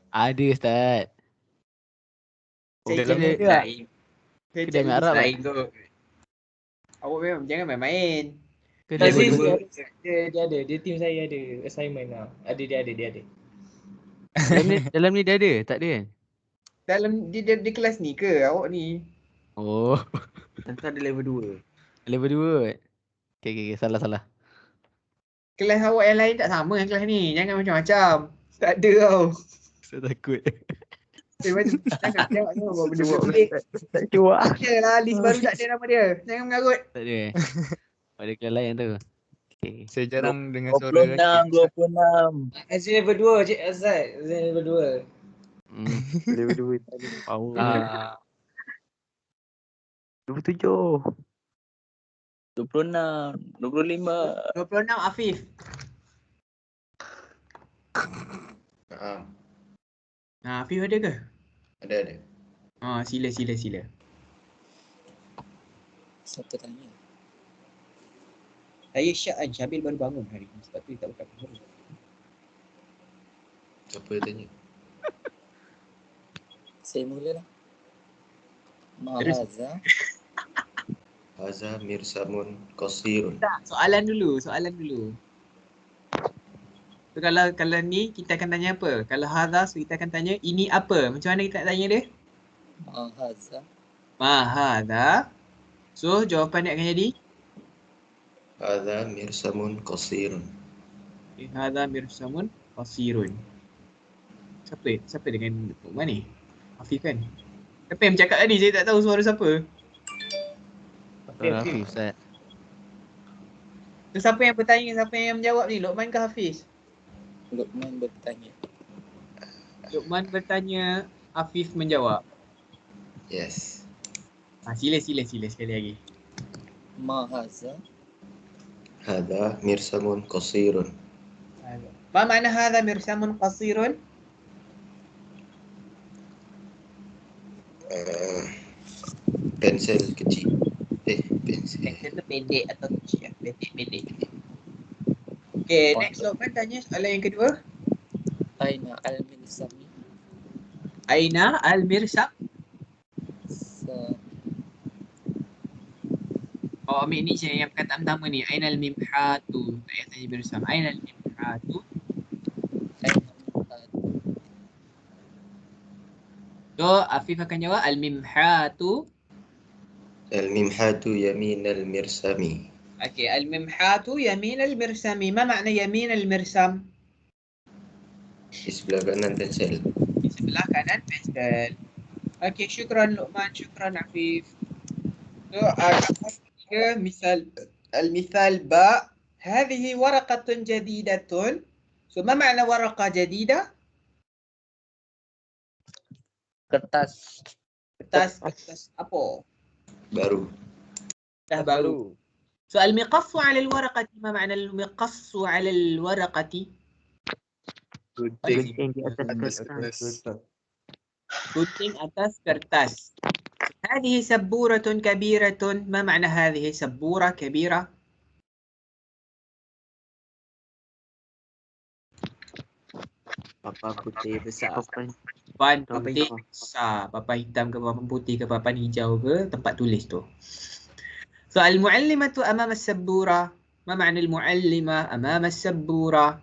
Ada Ustaz. Kedai Arab lah. Awak memang jangan main-main. Dia ada. Dia team saya ada assignment lah. Dia ada. Dalam ni dia ada? Tak ada kan? Dalam dia kelas ni ke awak ni? Oh. Tentu ada level 2. Level 2. Okay, salah. Kelas awak yang lain tak sama dengan kelas ni. Jangan macam-macam. Tak ada tau. Saya takut. Jangan buat benda pelik. Tak cuak. Tak ada lah, list baru tak ada nama dia. Jangan mengarut. Tak ada. Ada kelas lain tu. Okay. Saya jarang dengar suara. 26. Azrin level 2 Cik Azad. Azrin level 2. Level 2 tadi. Power. 27. 26. 25. 26 Afif. Afif ada ke? Ada. Sila. Siapa tanya? Saya Syak Syabil baru bangun hari ni. Sebab tu dia tak buka kamera. Siapa yang tanya? Saya mulalah. Mahaza. Haza mirsamun qasirun. Tak, soalan dulu. So, kalau ni kita akan tanya apa? Kalau hadha, so kita akan tanya ini apa? Macam mana kita nak tanya dia? Mahadha. So jawapan dia akan jadi? Haza mirsamun qasirun. Hadha mirsamun qasirun. Siapa dengan Luqman ni? Afif kan? Siapa yang bercakap tadi? Saya tak tahu suara siapa. Afif Ustaz. So, siapa yang bertanya, siapa yang menjawab ni? Luqman ke Hafiz? Luqman bertanya. Luqman bertanya, Afif menjawab. Yes. Sila sekali lagi. Mahaza. Hadha mirsamun qasirun. Ma makna hadha mirsamun qasirun? Pensel kecil. Pensel. Pensel tu pendek atau kecil? Pendek. Okay, next Luqman tanya soalan yang kedua. Aina al-mirsami. Aina al-mirsam? Awak ambil ni yang perkataan pertama ni. Ainal mimhatu. Tak payah tanya bersama. Ainal mimhatu. So, Afif akan jawab al-mimhatu. Al-mimhatu yamin al-mirsami. Okey, al-mimhatu yamin al-mirsami. Ma makna yamin al-mirsam? Di sebelah kanan pensel. Di sebelah kanan pensel. Okey, syukran Luqman, syukran Afif. So, ke misal al-mithal ba. هذه ورقة جديدة. So, ما معنى ورقة جديدة؟ Kertas. kertas apa? Baru. dah baru. So, al-miqassu 'ala al-waraqati. Ma ma'na al-miqassu 'ala al-waraqati? Gunting di atas kertas. gunting atas kertas. هذه سبورة كبيرة. ما معنى هذه سبورة كبيرة؟ Papan putih besar. Papan putih besar. Papan hitam ke papan putih ke papan hijau ke tempat tulis tu. So, al-mu'allimatu amama as-sabbura. Ma ma'na al-mu'allima amama as-sabbura?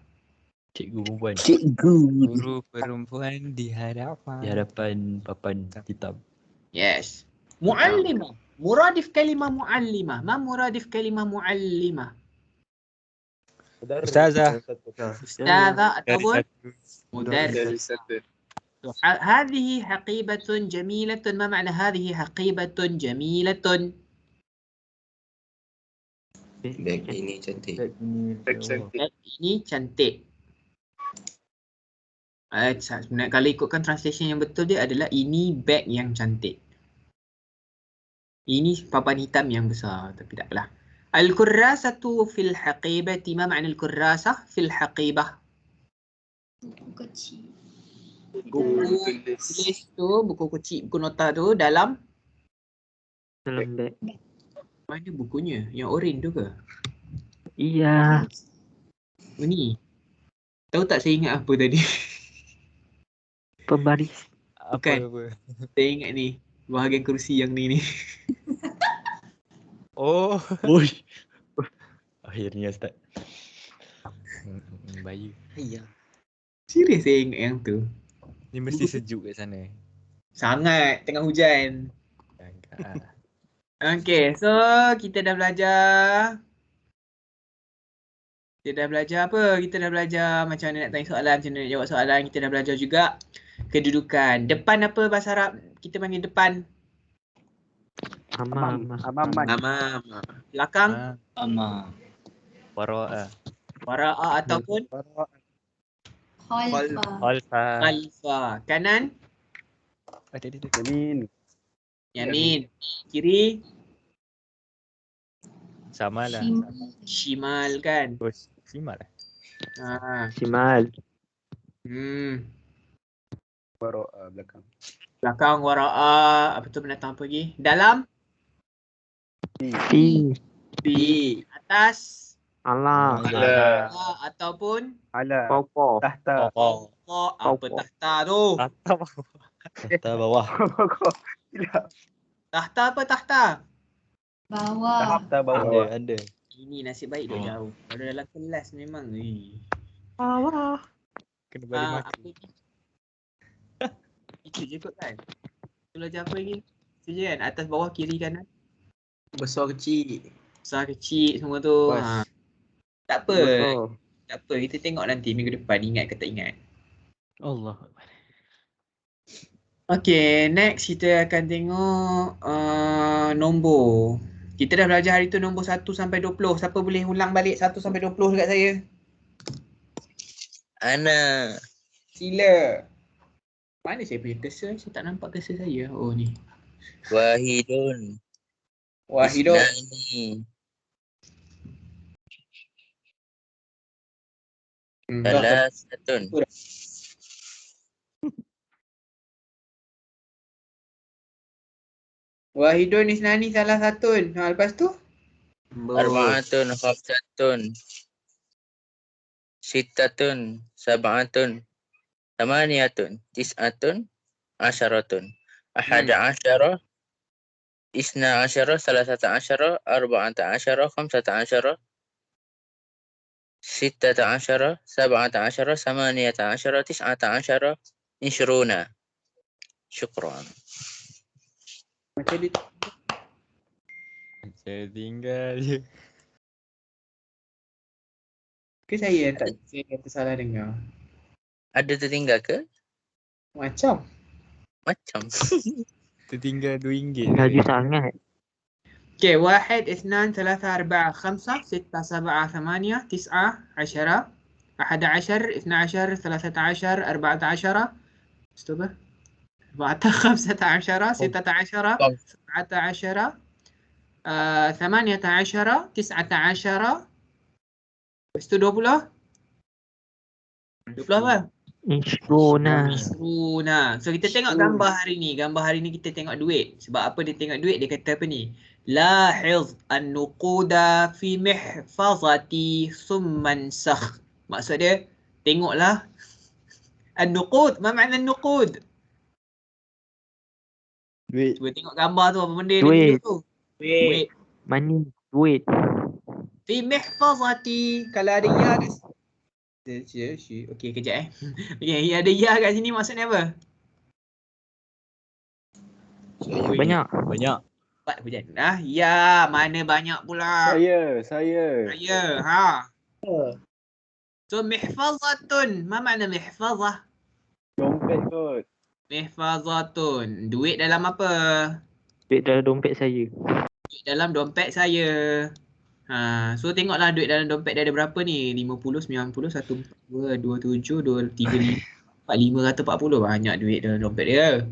Cikgu perempuan. Guru perempuan di hadapan. di hadapan papan hitam. Yes. Mu'allimah. Muradif kalimah mu'allimah. Ma muradif kalimah mu'allimah? Ustazah. Ustazah ataupun مدرسة. هذه حقيبة جميلة. ما معنى هذه حقيبة جميلة؟ Bag ini cantik. Bag ini cantik. Sebenarnya kalau ikutkan translation yang betul dia adalah ini bag yang cantik. Ini papan hitam yang besar, tapi taklah. Al-kurrasatu fil haqibati. Ma ma'na al-kurrasah fil haqibah? Buku kecil. Buku tulis tu, buku kecil, buku nota tu dalam bag. mana bukunya? Yang oren tu ke? Iya. Ni. Tahu tak saya ingat apa tadi? Pembaris. Bukan. Saya ingat ni. Bahagian kerusi yang ni. Oh. Oi. Akhirnya start. Bayu. Iya. Serius saya ingat yang tu. Ni mesti sejuk kat sana. Sangat. Tengah hujan. Okay, so kita dah belajar. Kita dah belajar apa? Kita dah belajar macam mana nak tanya soalan, macam mana nak jawab soalan. Kita dah belajar juga kedudukan. Depan apa bahasa Arab? Kita panggil depan. Amaman. Belakang. Ama. Wara'a. Wara'a ataupun Alfa. Alfa. Kanan. Yamin. Yamin. Kiri. Sama lah. Shimal kan? Simal lah. Shimal. Wara'a belakang. Belakang wara'a. Apa tu binatang apa lagi? Dalam. Fi. Atas. Allah. Ataupun Ala. Pokok. Tahta. pokok. Apa tahta tu? Tahta bawah. Tahta apa tahta? Bawah. Tahta bawah. Ada. Ini nasib baik dia jauh. Kalau dalam kelas memang. Bawah. Kena balik Apa maki. lagi? Itu je kot kan? Kita belajar apa lagi? Itu je kan? Atas, bawah, kiri, kanan. Besar kecil. Besar, kecil semua tu. Tak apa. Besar. Tak apa. Kita tengok nanti minggu depan. Ingat ke tak ingat. Allah. Okay. Next kita akan tengok nombor. Kita dah belajar hari tu nombor 1 sampai 20. Siapa boleh ulang balik 1 sampai 20 dekat saya? Ana. Sila. Mana saya punya cursor? Saya tak nampak cursor saya. Oh ni. Wahidun. Wahidun. Isnani. Salasatun. Wahidun isnani salah satun. Lepas tu? Arba'atun khamsatun. Sittatun. Sab'atun. Thamaniyatun. Tis'atun. Asyaratun. Ahada asyara. Isna asyara, salasata asyara, arba'ata asyara, khamsata asyara, sittata asyara, sab'ata asyara, samaniyata asyara, tis'ata asyara, ishruna. Syukran. Macam dia Saya tinggal je. ke saya tak saya kata salah dengar. Ada tertinggal ke? Macam. Macam. Tertinggal RM2. Laju sangat. اوكي 1 2 3 4 5 6 7 8 9 10 11 12 13 14 استوبة 15 16 17 18 19 lepas tu 20 apa? Ishruna. Nah, so kita tengok gambar hari ni. Gambar hari ni kita tengok duit. Sebab apa dia tengok duit? Dia kata apa ni? Lahiz an-nuquda fi mihfazati thumma ansakh. Maksud dia, tengoklah an-nuqud. Apa makna an-nuqud? Duit. Cuba tengok gambar tu apa benda dia Duit. tunjuk tu. Duit. Money. Duit. Fi mihfazati. Kalau ada ya kat sini. Okey, kejap Okay, ada ya kat sini maksudnya apa? Banyak. Banyak. Empat hujan. Ya, mana banyak pula? Saya. Saya. So mihfazatun. Ma makna mihfazah? Dompet kot. Mihfazatun. Duit dalam apa? Duit dalam dompet saya. Duit dalam dompet saya. So tengoklah duit dalam dompet dia ada berapa ni? 50, 90, 142, 27, 235, 4540. Banyak duit dalam dompet dia.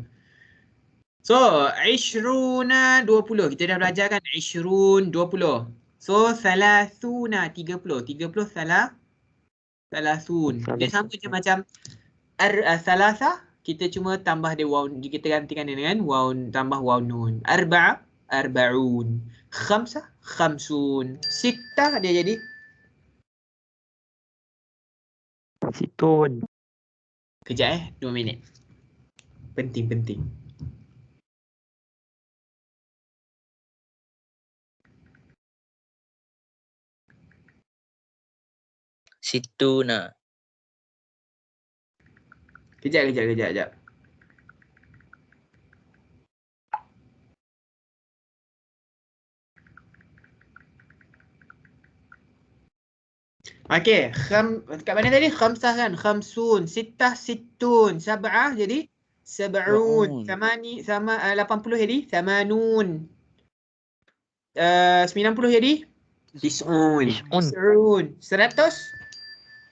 So, Ishruna 20. Kita dah belajar kan Ishrun 20. So, Thalathuna 30. 30 Thalathun. Dia sama je macam Thalatha. Kita cuma tambah dia waw. Kita gantikan dia dengan waw tambah waw nun. Arba'a arba'un. Khamsah khamsun. Sittah dia jadi Situn. kejap 2 minit. Penting. Situna. Kejap. Okey, kat mana tadi? Khamsah kan? Khamsun, sittah, sittun, sab'ah jadi sab'un, samani sama 80 jadi samanun. 90 jadi Tis'un. tis'un. 100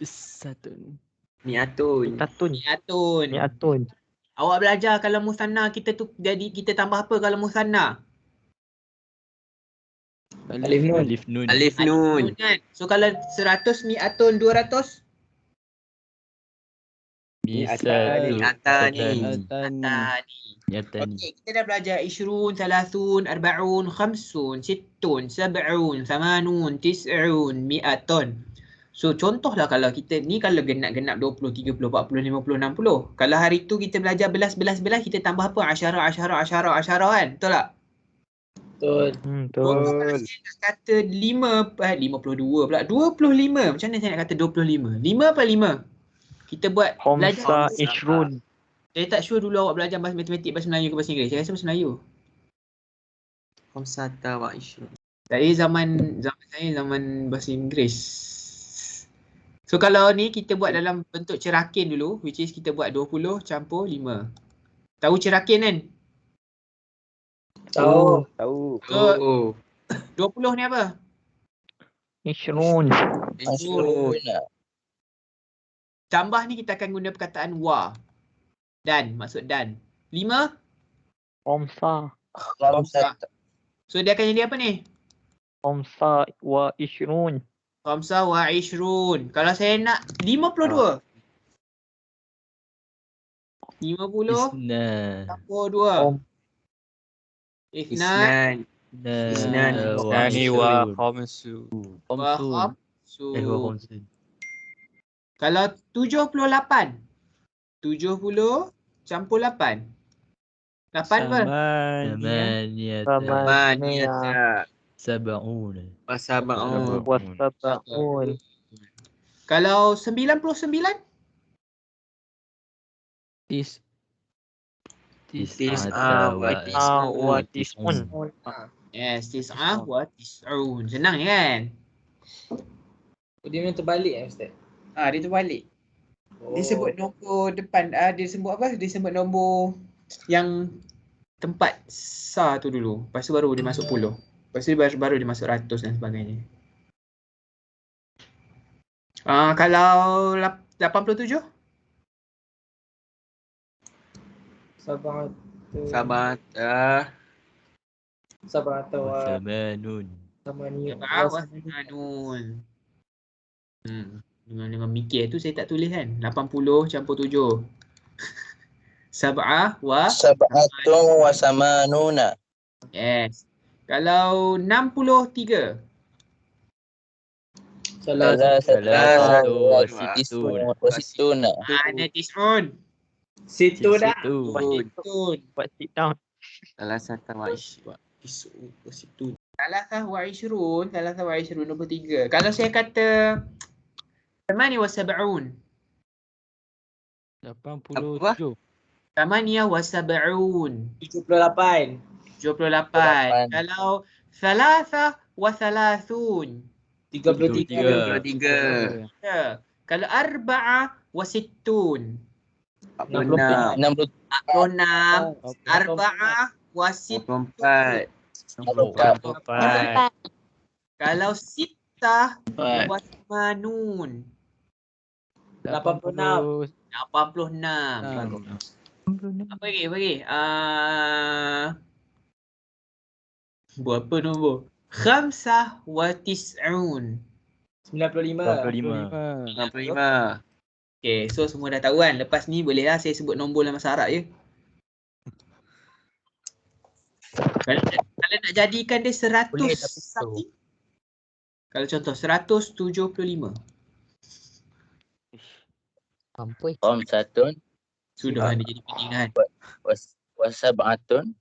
Satun. Mi'atun. Mi'atun. Awak belajar kalau musanna kita tu jadi kita tambah apa kalau musanna? Alif nun. Alif nun. Kan? So kalau 100 mi'atun 200 Mi'atani. Okey, kita dah belajar Ishrun, Thalathun, Arba'un, Khamsun, Sittun, Sab'un, Thamanun, Tis'un, Mi'atun. So contohlah kalau kita ni kalau genap-genap 20, 30, 40, 50, 60. Kalau hari tu kita belajar belas kita tambah apa? Asyarah kan? Betul tak? Betul. Kalau saya nak kata 52 pula. 25. Macam mana saya nak kata 25? 5 apa 5? Kita buat belajar. Khamsa Ishrun. Saya tak sure dulu awak belajar bahasa matematik, bahasa Melayu ke bahasa Inggeris. Saya rasa bahasa Melayu. Khamsata wa Ishrun. Dari zaman saya zaman bahasa Inggeris. So kalau ni kita buat dalam bentuk cerakin dulu, which is kita buat 20 campur 5. Tahu cerakin kan? Tahu. So 20 ni apa? Ishrun. Tambah ni kita akan guna perkataan wa. Dan, maksud dan. 5? Khamsa. So dia akan jadi apa ni? Khamsa wa Ishrun. Khamsa wa Ishrun. Kalau saya nak 52. 50 campur 2. Isnan wa khamsu. Kalau 78. 70 campur 8. 8 apa? Samaniyata. Sab'un. Wasaba'un. Wasaba'un. Kalau 99? Tis'a wa tis'un. Yes, tis'ah wa tis'un. Senang je kan? Dia memang terbalik Ustaz. Dia terbalik. Dia sebut nombor depan, dia sebut apa? Dia sebut nombor Yang tempat sa tu dulu. Lepas tu baru dia masuk puluh. Lepas tu baru dia masuk ratus dan sebagainya. Kalau 87? Sabata. Samanun. Samanun. Dengan mikir tu saya tak tulis kan. 80 campur 7. Sab'ah wa Sab'atun wa samanuna. Yes. Kalau 63? Salasatu wa situna. Ada tis'un. Situ dah. Situn. Buat sit down. Salasata wa Situn. Salasah wa ishrun. 23. Kalau saya kata Thamani wa sab'un. 87. Thamani wa sab'un. 78. 78. Kalau Thalatha wa thalathun. 33. Ya. Kalau Arba'a wa sittun. 66. 66. Arba'a wa sittun. 84. Kalau Sittah wa thamanun. 86. 86. Apa lagi? Buat apa nombor? Khamsah wa tis'un. 95. 65. Okay, so semua dah tahu kan? Lepas ni bolehlah saya sebut nombor dalam bahasa Arab je. Kalau nak jadikan dia 100 something. Kalau contoh 175. Ampun. Khamsatun Sudah dia jadi pilihan. wa sab'atun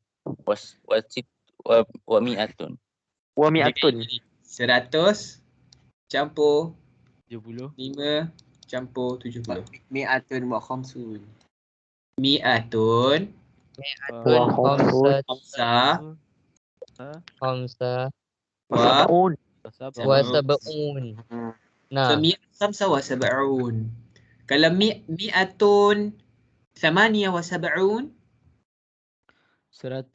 wa mi'atun. Wa mi'atun. 100 campur 70. 5 campur 70. Mi'atun wa khamsun. Mi'atun Wa khamsat. khamsah Khamsa. wa Wa sab'un. So khamsah wa sab'un. Kalau mi'atun thamaniya wa sab'un 97.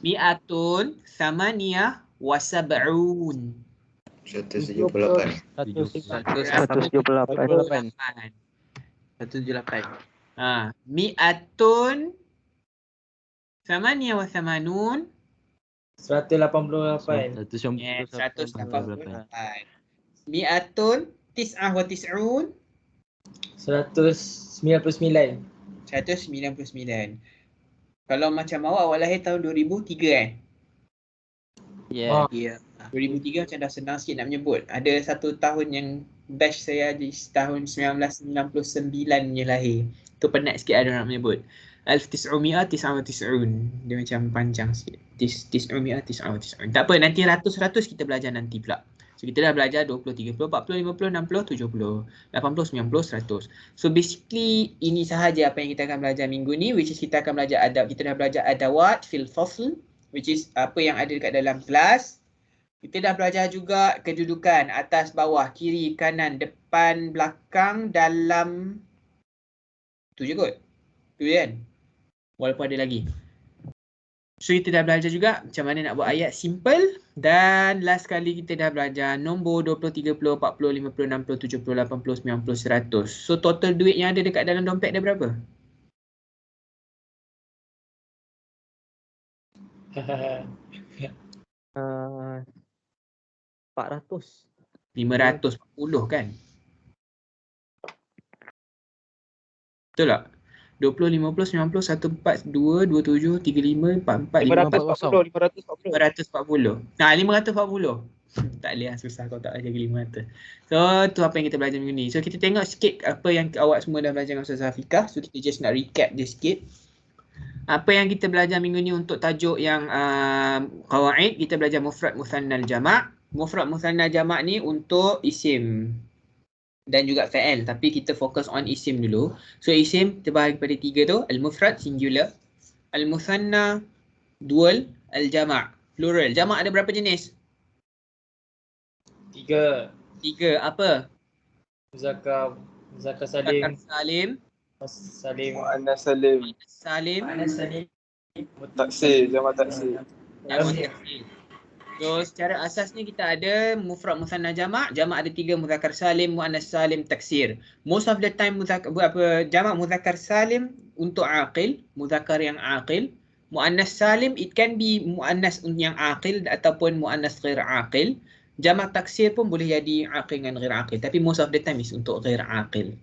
mi'atun thamaniya wa sab'un 178. 178. 178. Mi'atun thamaniya wa thamanun 188. 188. Mi'atun tis'ah wa tis'un 199. 199. Kalau macam awak lahir tahun 2003 kan? Yeah. 2003 macam dah senang sikit nak menyebut. Ada satu tahun yang batch saya di tahun 1999 je lahir. Tu penat sikit ada nak menyebut. 1999. Dia macam panjang sikit. 1999. Tak apa, nanti ratus-ratus kita belajar nanti pula. So kita dah belajar 20, 30, 40, 50, 60, 70, 80, 90, 100. So basically ini sahaja apa yang kita akan belajar minggu ni, which is kita akan belajar adab. Kita dah belajar adawat fil fasl, which is apa yang ada dekat dalam kelas. Kita dah belajar juga kedudukan atas, bawah, kiri, kanan, depan, belakang, dalam. Tu je kot. Tu je kan? Walaupun ada lagi. So kita dah belajar juga macam mana nak buat ayat simple. Dan last kali kita dah belajar nombor 20, 30, 40, 50, 60, 70, 80, 90, 100. So total duit yang ada dekat dalam dompet dia berapa? Uh, 400. 540 kan? Betul tak? 20, 50, 90, 14, 2, 27, 35, 44, 540. 540. Nah, 540. Tak boleh lah, susah kau tak jaga 5 mata. So tu apa yang kita belajar minggu ni. So kita tengok sikit apa yang awak semua dah belajar dengan Ustazah Afiqah. So kita just nak recap dia sikit. Apa yang kita belajar minggu ni untuk tajuk yang qawaid, kita belajar mufrad muthanna al-jama'. Mufrad muthanna al-jama' ni untuk isim dan juga fa'il, tapi kita fokus on isim dulu. So isim terbahagi pada 3 tu, al-mufrad singular, al-muthanna dual, al-jama' plural. Jama' ada berapa jenis? 3. 3. Apa? Muzakkar salim. Salim. Muannas salim. Salim. Taksir, jamak taksir. Jamak taksir. So secara asasnya kita ada mufrad muthanna jama'. Jama' ada 3, muzakkar salim, muannas salim, taksir. Most of the time jama' muzakkar salim untuk aqil, muzakkar yang aqil. Muannas salim it can be muannas yang aqil ataupun muannas ghair aqil. Jamak taksir pun boleh jadi aqil dengan ghair aqil, tapi most of the time is untuk ghair aqil.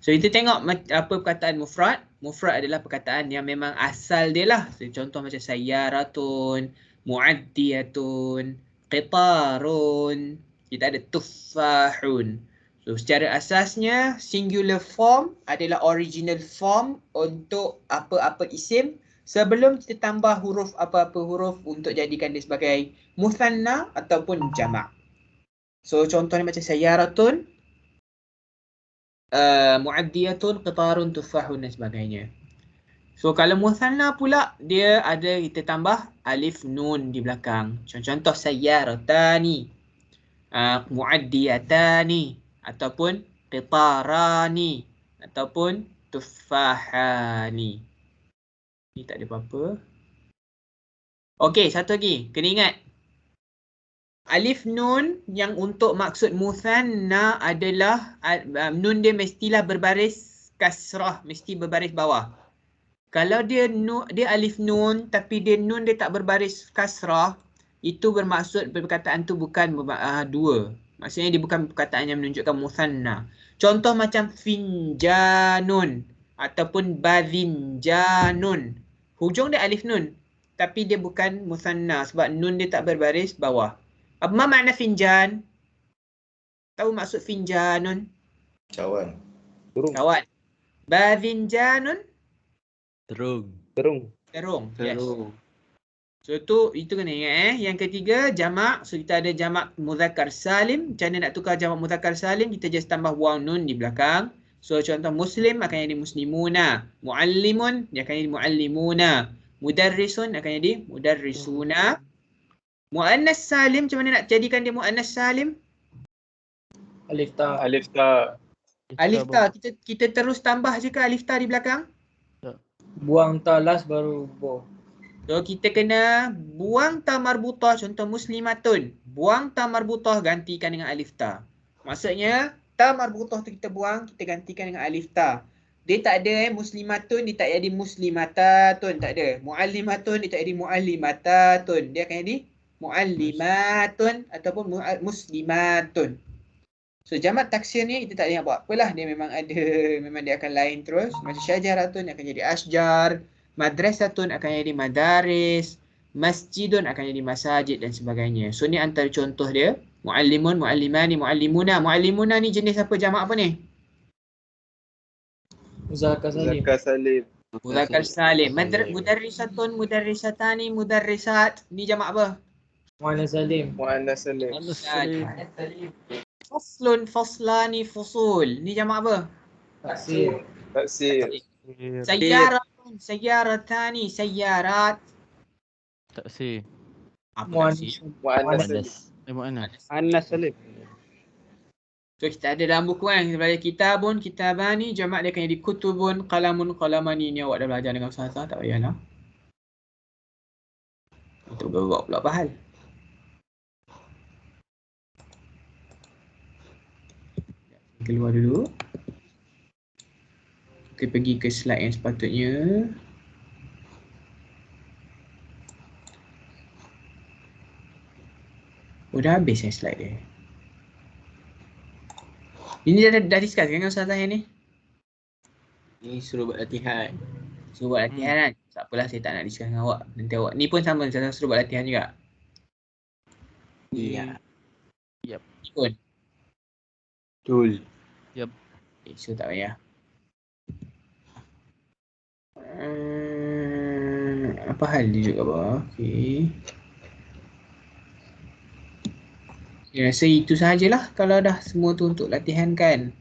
So kita tengok apa perkataan mufrad. Mufrad adalah perkataan yang memang asal dia lah. So, contoh macam sayyaratun, mu'addiyatun, qitarun, kita ada tuffahun. So secara asasnya singular form adalah original form untuk apa-apa isim sebelum kita tambah huruf apa-apa huruf untuk jadikan dia sebagai muthanna ataupun jama'. So contohnya macam sayyaratun, mu'addiyatun, qitarun, tuffahun dan sebagainya. So kalau muthanna pula dia ada kita tambah alif nun di belakang. Contoh sayyaratani, mu'addiyatani ataupun qitarani ataupun tuffahani. Ni tak ada apa-apa. Okey, satu lagi. Kena ingat. Alif nun yang untuk maksud muthanna adalah nun dia mestilah berbaris kasrah, mesti berbaris bawah. Kalau dia alif nun tapi nun dia tak berbaris kasrah, itu bermaksud perkataan tu bukan dua. Maksudnya dia bukan perkataan yang menunjukkan muthanna. Contoh macam finjanun ataupun badhinjanun. Hujung dia alif nun tapi dia bukan muthanna sebab nun dia tak berbaris bawah. Apa makna finjan? Tahu maksud finjanun? Cawan. Cawan. Badhinjanun? Terung. Yes. So itu kena ingat Yang ketiga jamak. So kita ada jamak muzakkar salim. Macam mana nak tukar jamak muzakkar salim? Kita just tambah waw nun di belakang. So contoh muslim akan jadi muslimuna. Muallimun dia akan jadi muallimuna. Mudarrisun akan jadi mudarrisuna. Muannas salim macam mana nak jadikan dia muannas salim? Alif ta. Alif ta. Alif ta kita terus tambah je ke alif ta di belakang? Buang ta last baru bo. So kita kena buang ta marbutah, contoh muslimatun. Buang ta marbutah gantikan dengan alif ta. Maksudnya ta marbutah tu kita buang, kita gantikan dengan alif ta. Dia tak ada muslimatun, dia tak jadi muslimatatun, tak ada. Muallimatun, dia tak jadi muallimatatun. Dia akan jadi muallimatun ataupun muslimatun. So jamak taksir ni kita tak payah buat apalah, dia memang ada, memang dia akan lain terus. Macam syajaratun akan jadi asjar, madrasatun akan jadi madaris, masjidun akan jadi masajid dan sebagainya. So ni antara contoh dia. Muallimun, muallimani, muallimuna. Muallimuna ni jenis apa, jamak apa ni? Muzakkar salim. Muzakkar salim. Mudarrisatun, mudarrisatani, mudarrisat. Ni jamak apa? Muannas salim. Faslun, faslani, fusul. Ni jamak apa? Taksir. Sayyaratun, sayyaratani, sayyarat. Taksir. Apa taksir? Muannas salim. So kita ada dalam buku kan, kita belajar kitabun, kitabani, jamak dia akan jadi kutubun, qalamun, qalamani. Ni awak dah belajar dengan Ustazah, tak payahlah. Untuk berbuat pula apa hal. Keluar dulu. Kita pergi ke slide yang sepatutnya. Oh dah habis yang slide dia. Ini dah discuss kan Ustazah yang ni? Ni suruh buat latihan. Suruh buat latihan kan? Tak apalah, saya tak nak discuss dengan awak. Nanti awak ni pun sama, Ustazah suruh buat latihan juga. Ya. Yep. Betul. Betul. Yep. Okay, so tak payah. Apa hal dia kat bawah? Okay. Saya rasa itu sahajalah kalau dah semua tu untuk latihan kan.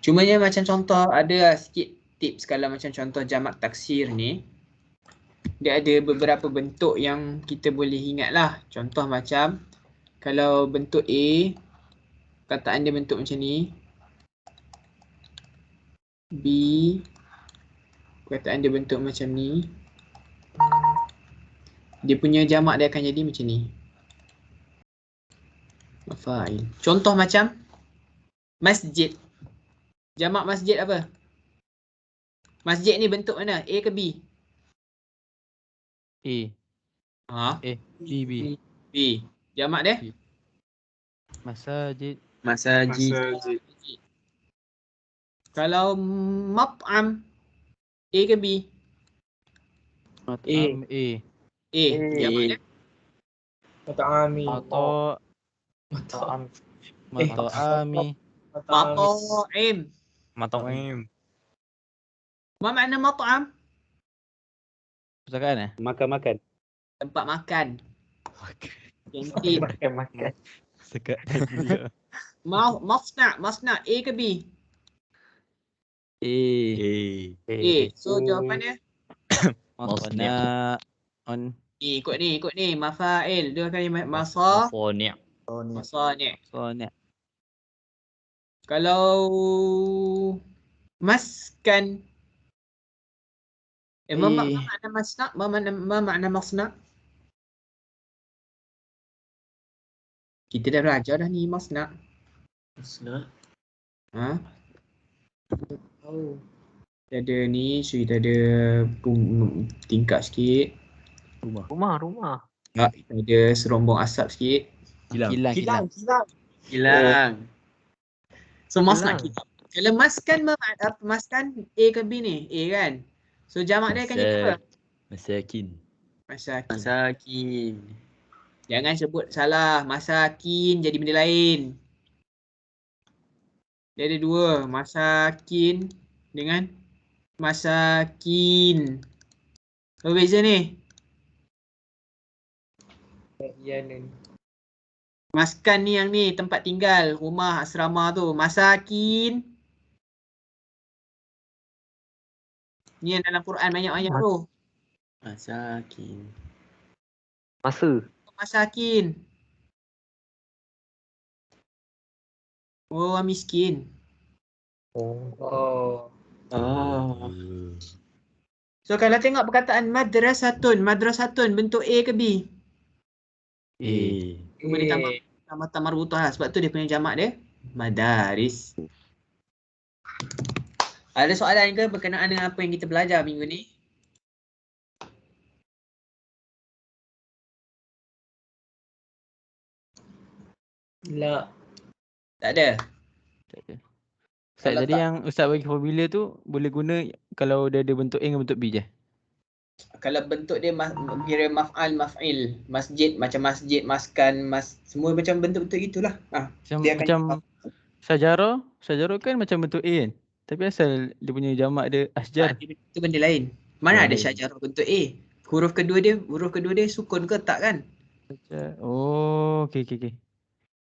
Cumanya macam contoh ada sikit tips kalau macam contoh jamak taksir ni. Dia ada beberapa bentuk yang kita boleh ingat lah. Contoh macam kalau bentuk A, kataan dia bentuk macam ni. B, kataan dia bentuk macam ni. Dia punya jamak dia akan jadi macam ni. Mafail. Contoh macam masjid. Jamak masjid apa? Masjid ni bentuk mana? A ke B? A. Ha? B. B. Jamak dia? Masajid. Masajid. Kalau mat'am, A ke B? Mat'am A. A. Jamak dia? Mata'ami. Mata'ami. Mata'im. Mata'im. Apa makna mat'am? Pusakaan Makan-makan. Tempat makan. Kantin. Makan. Sekat. Masna. A ke B? A. So jawapannya? Masna. On. Ikut ni. Mafail. Dia akan masa. Masani'. Masani'. Kalau maskan. Ma makna masna? Ma makna masna? Kita dah belajar dah ni masna. Masna. Ha? Oh. Kita ada ni, so kita ada tingkat sikit. Rumah. Kita ada serombong asap sikit. Kilang. So masna kita. Kalau maskan A ke B ni? A kan? So jamak dia akan jadi apa? Masakin. Jangan sebut salah. Masakin jadi benda lain. Dia ada dua. Masakin dengan masakin. Apa beza ni? Ya ni. Maskan ni yang ni. Tempat tinggal. Rumah asrama tu. Masakin. Ni yang dalam Quran banyak ayat tu. Masakin. Masakin. Orang miskin. Oh. So kalau tengok perkataan madrasatun bentuk A ke B? Boleh tambah marbutah lah. Sebab tu dia punya jamak dia madaris. Ada soalan ke berkenaan dengan apa yang kita belajar minggu ni? Tak ada. Ustaz, tadi yang Ustaz bagi formula tu boleh guna kalau dia ada bentuk A dengan bentuk B je? Kalau bentuk dia kira maf'al, maf'il, masjid, macam masjid, maskan, semua macam bentuk-bentuk gitulah. Macam sajarah kan macam bentuk A kan? Tapi asal dia punya jamak dia asjar. Itu benda lain. Mana ada syajarah bentuk A? Huruf kedua dia sukun ke tak kan? Oh, okey.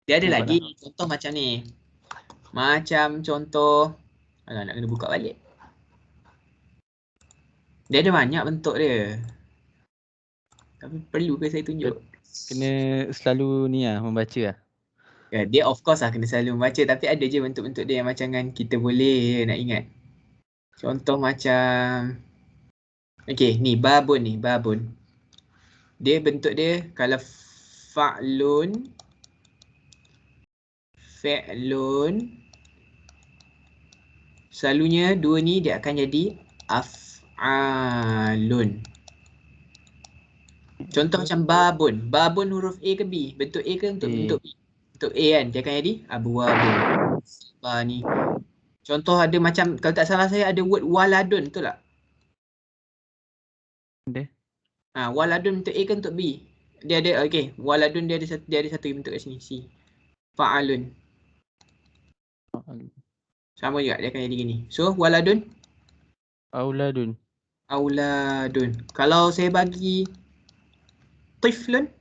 Dia ada lagi contoh macam ni. Macam contoh, nak kena buka balik. Dia ada banyak bentuk dia. Tapi perlu ke saya tunjuk? Kena selalu ni membaca lah. Ya, dia of course lah kena selalu membaca. Tapi ada je bentuk-bentuk dia yang macam kan kita boleh nak ingat. Contoh macam, okay ni babun. Dia bentuk dia kalau fi'lun, selalunya dua ni dia akan jadi af'alun. Contoh macam babun huruf A ke B? Bentuk A ke bentuk B? Bentuk A kan, dia akan jadi abwabun. Ni contoh ada macam, kalau tak salah saya ada word waladun, betul tak? Ada. Waladun bentuk A ke bentuk B? Dia ada, okay, waladun dia ada satu bentuk kat sini, C. Fa'alun. Sama juga, dia akan jadi gini. So, waladun. Auladun. Auladun. Kalau saya bagi tiflun.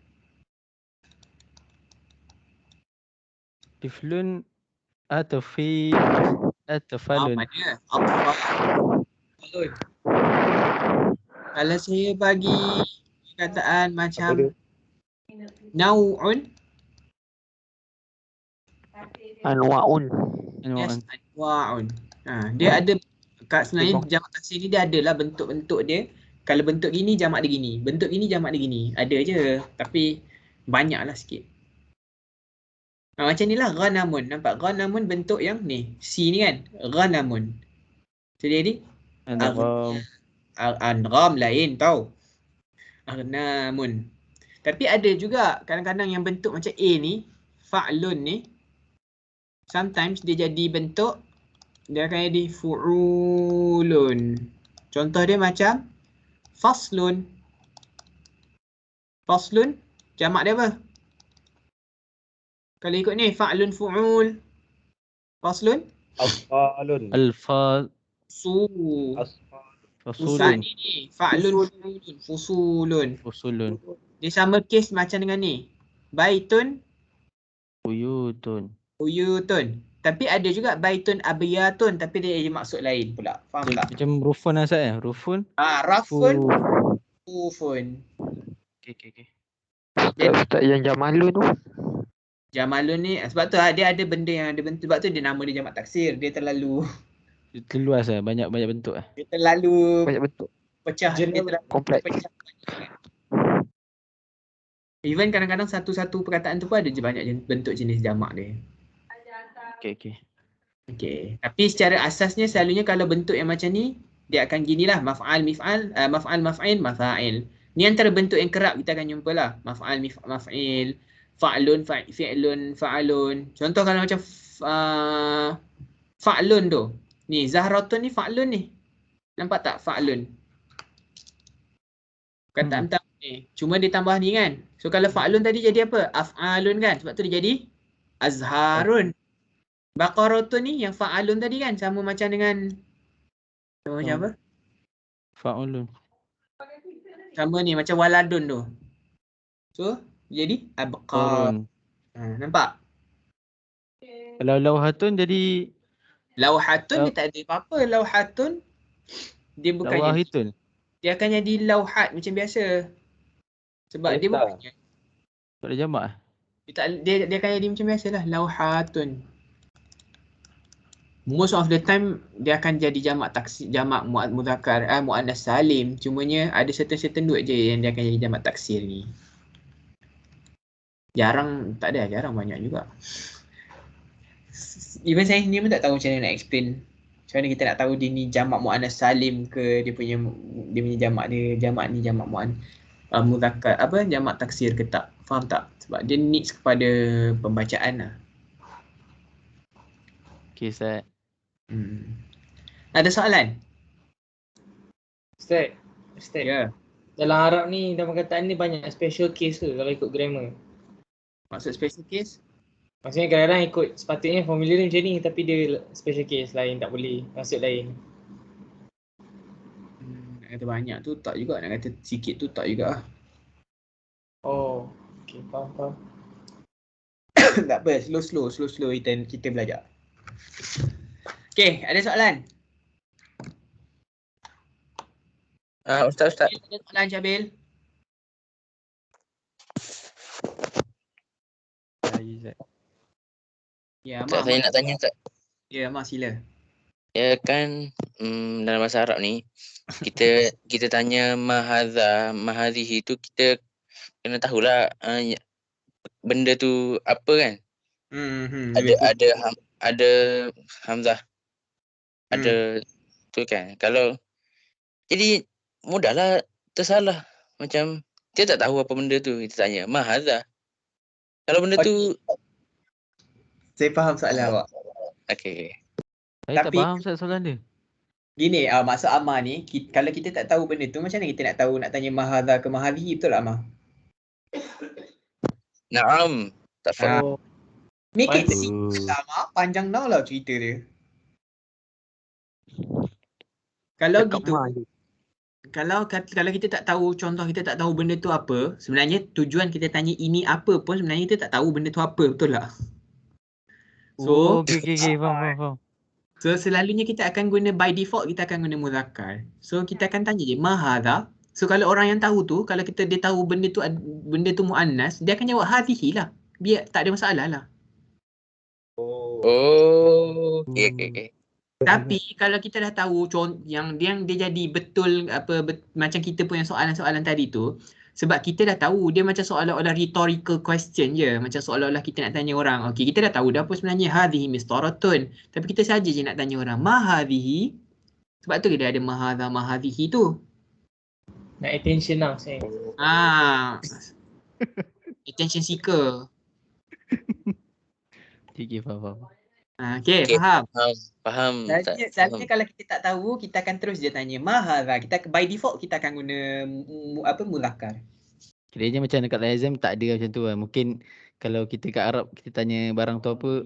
Tiflun atau falun. Mana? Atfalun. Kalau saya bagi perkataan macam nau'un. Anwa'un. Yes, anwa'un. Dia ada sebenarnya jamak taksir ni dia adalah bentuk-bentuk dia. Kalau bentuk gini jamak dia gini, bentuk gini jamak dia gini. Ada je, tapi banyaklah sikit. Macam ni lah ghanamun. Nampak ghanamun bentuk yang ni. C ni kan. Ghanamun. So dia jadi Angham lain tau. Ghanamun. Tapi ada juga kadang-kadang yang bentuk macam A ni, fa'lun ni, sometimes dia jadi bentuk, dia akan jadi fu'ulun. Contoh dia macam faslun. Faslun, jamak dia apa? Kalau ikut ni, fa'lun fu'ul. Faslun? Alfalun. Fasulun. Ni, fa'lun fu'ulun. Fusulun. Dia sama kes macam dengan ni. Baitun. Uyutun. Tapi ada juga baitun abiyatun, tapi dia ada maksud lain pula. Faham tak? Macam rufun asal Rufun. Rafun. Ufun. Okay. Ustaz yang jamalun tu. Jamalun ni sebab tu dia ada benda yang ada bentuk, sebab tu dia nama dia jamak taksir. Dia terlalu luas banyak bentuk Dia terlalu banyak bentuk. Pecah. Dia terlalu kompleks. Pecah. Even kadang-kadang satu-satu perkataan tu pun ada je banyak bentuk jenis jamak dia. Okay. Tapi secara asasnya selalunya kalau bentuk yang macam ni dia akan ginilah maf'al mif'al, maf'al maf'il mafa'il. Ni antara bentuk yang kerap kita akan jumpa lah. Maf'al maf'il, fa'lun fi'lun fa'alun. Contoh kalau macam fa'lun tu. Ni Zahratun ni fa'lun ni. Nampak tak fa'lun? Perkataan pertama ni. Cuma dia tambah ni kan. So kalau fa'lun tadi jadi apa? Af'alun kan. Sebab tu dia jadi azharun. Baqaratun ni yang fa'alun tadi kan sama macam dengan macam apa? Fa'ulun. Sama ni macam waladun tu. So jadi abqa. Nampak? Kalau lauhatun jadi Lauhatun dia tak ada apa-apa. Lauhatun dia bukan lawahitun. Dia akan jadi lauhat macam biasa. Sebab dia bukannya. Tak ada jamak. Dia akan jadi macam biasalah. Lauhatun. Most of the time dia akan jadi jamak taksir, jamak muzakkar, muannas salim. Cumanya ada certain word je yang dia akan jadi jamak taksir ni. Jarang banyak juga. Even saya sendiri pun tak tahu macam mana nak explain. Macam mana kita nak tahu dia ni jamak muannas salim ke dia punya jamak ni jamak muzakkar jamak taksir ke tak. Faham tak? Sebab dia needs kepada pembacaan lah. Okay, Ustaz. Ada soalan? Ustaz. Ya. Dalam Arab ni, dalam perkataan ni banyak special case ke kalau ikut grammar? Maksud special case? Maksudnya kadang-kadang ikut sepatutnya formula dia macam ni tapi dia special case lain, tak boleh. Maksud lain. Nak kata banyak tu tak juga, nak kata sikit tu tak juga lah. Oh, okay, faham. Tak apa, slow kita belajar. Okay, ada soalan? Ustaz. Ada soalan Jabil? Ya, Ustaz, saya nak tanya Ustaz. Ya, Mak sila. Ya kan dalam bahasa Arab ni kita tanya mahadhihi tu kita kena tahulah benda tu apa kan? Ada hamzah. Ada tu kan. Kalau jadi mudahlah tersalah. Macam kita tak tahu apa benda tu, kita tanya mahadha. Kalau benda tu saya faham soalan awak. Okey. Saya tak faham soalan dia. Gini, maksud Amar ni, kalau kita tak tahu benda tu, macam mana kita nak tahu, nak tanya mahadha ke mahadhi, betul tak Amar? Naam. Tak faham. Make it Mantap. simple lah, Mak. Panjang dah lah cerita dia. Kalau gitu, kalau kita tak tahu, contoh kita tak tahu benda tu apa, sebenarnya tujuan kita tanya ini apa pun sebenarnya kita tak tahu benda tu apa, betul tak? So, Okay. Faham. So selalunya kita akan guna by default kita akan guna muzakkar. So kita akan tanya dia ma hadha. So kalau orang yang tahu tu, kalau dia tahu benda tu muannas, dia akan jawab hadhihi lah. Biar tak ada masalah lah. Oh, okay. Tapi kalau kita dah tahu yang dia jadi betul macam kita punya soalan-soalan tadi tu, sebab kita dah tahu dia macam seolah-olah rhetorical question je, macam seolah-olah kita nak tanya orang. Okey, kita dah tahu dah apa sebenarnya hadhihi mistaratun. Tapi kita saja je nak tanya orang ma hadhihi. Sebab tu dia ada ma hadha ma hadhihi tu. Nak attention lah saya. Attention seeker. Okay, faham. Okay, faham. Faham. Selalunya kalau kita tak tahu, kita akan terus je tanya ma hadha. Kita by default kita akan guna muzakkar. Kiranya macam dekat exam tak ada macam tu lah. Mungkin kalau kita kat Arab kita tanya barang tu apa,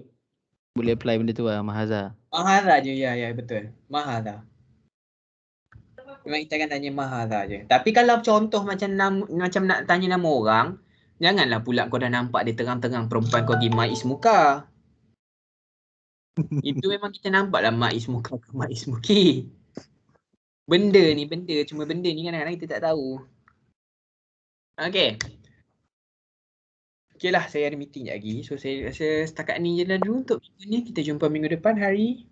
boleh apply benda tu lah, mahadha. Mahadha je, ya betul. Mahadha. Memang kita akan tanya mahadha je. Tapi kalau contoh macam nak tanya nama orang, janganlah pula kau dah nampak dia terang-terang perempuan kau pergi Ma'is Muka. Itu memang kita nampak lah Ma'is Muka ke Ma'is Muki. Benda ni kadang-kadang kita tak tahu. Okay. Okay lah, saya ada meeting lagi. So saya rasa setakat ni je lah dulu untuk minggu ni. Kita jumpa minggu depan hari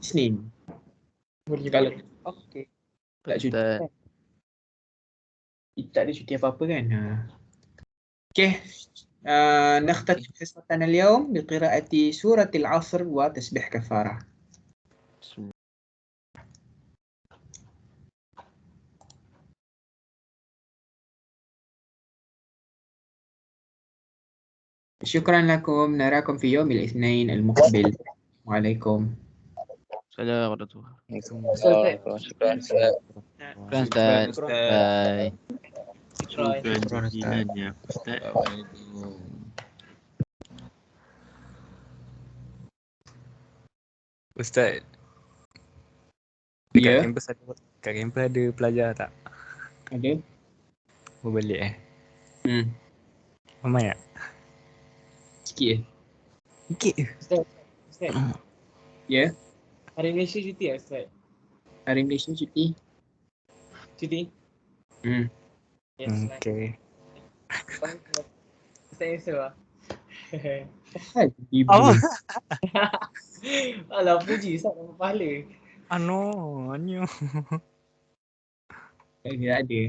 Isnin. Boleh kalau okay. Tak cuti. Tak ada cuti apa-apa kan? Okay. نختتم حصتنا اليوم بقراءة سورة العصر وتسبيح كفارة. شكرا لكم، نراكم في يوم الاثنين المقبل. وعليكم السلام ورحمة الله. Syukran. Ustaz. Bye. Syukran jinannya Ustaz. Ustaz. Ya. Kat kampus ada pelajar tak? Ada. Berbalik Ramai tak? Sikit je. Ustaz. Ya. Hari Malaysia cuti lah Ustaz? Hari Malaysia cuti. Yes, Okay. Ustaz answer lah. Ibu. Alah puji Ustaz nama pahala. Anyo. Tak ada.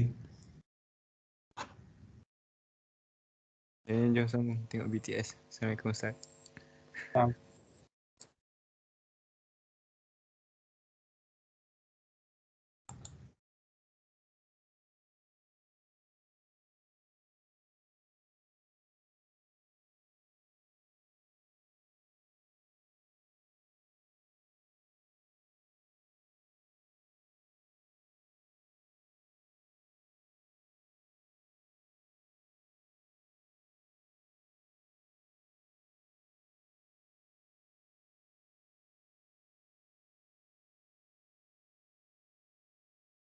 Jom sama tengok BTS. Assalamualaikum Ustaz. Faham.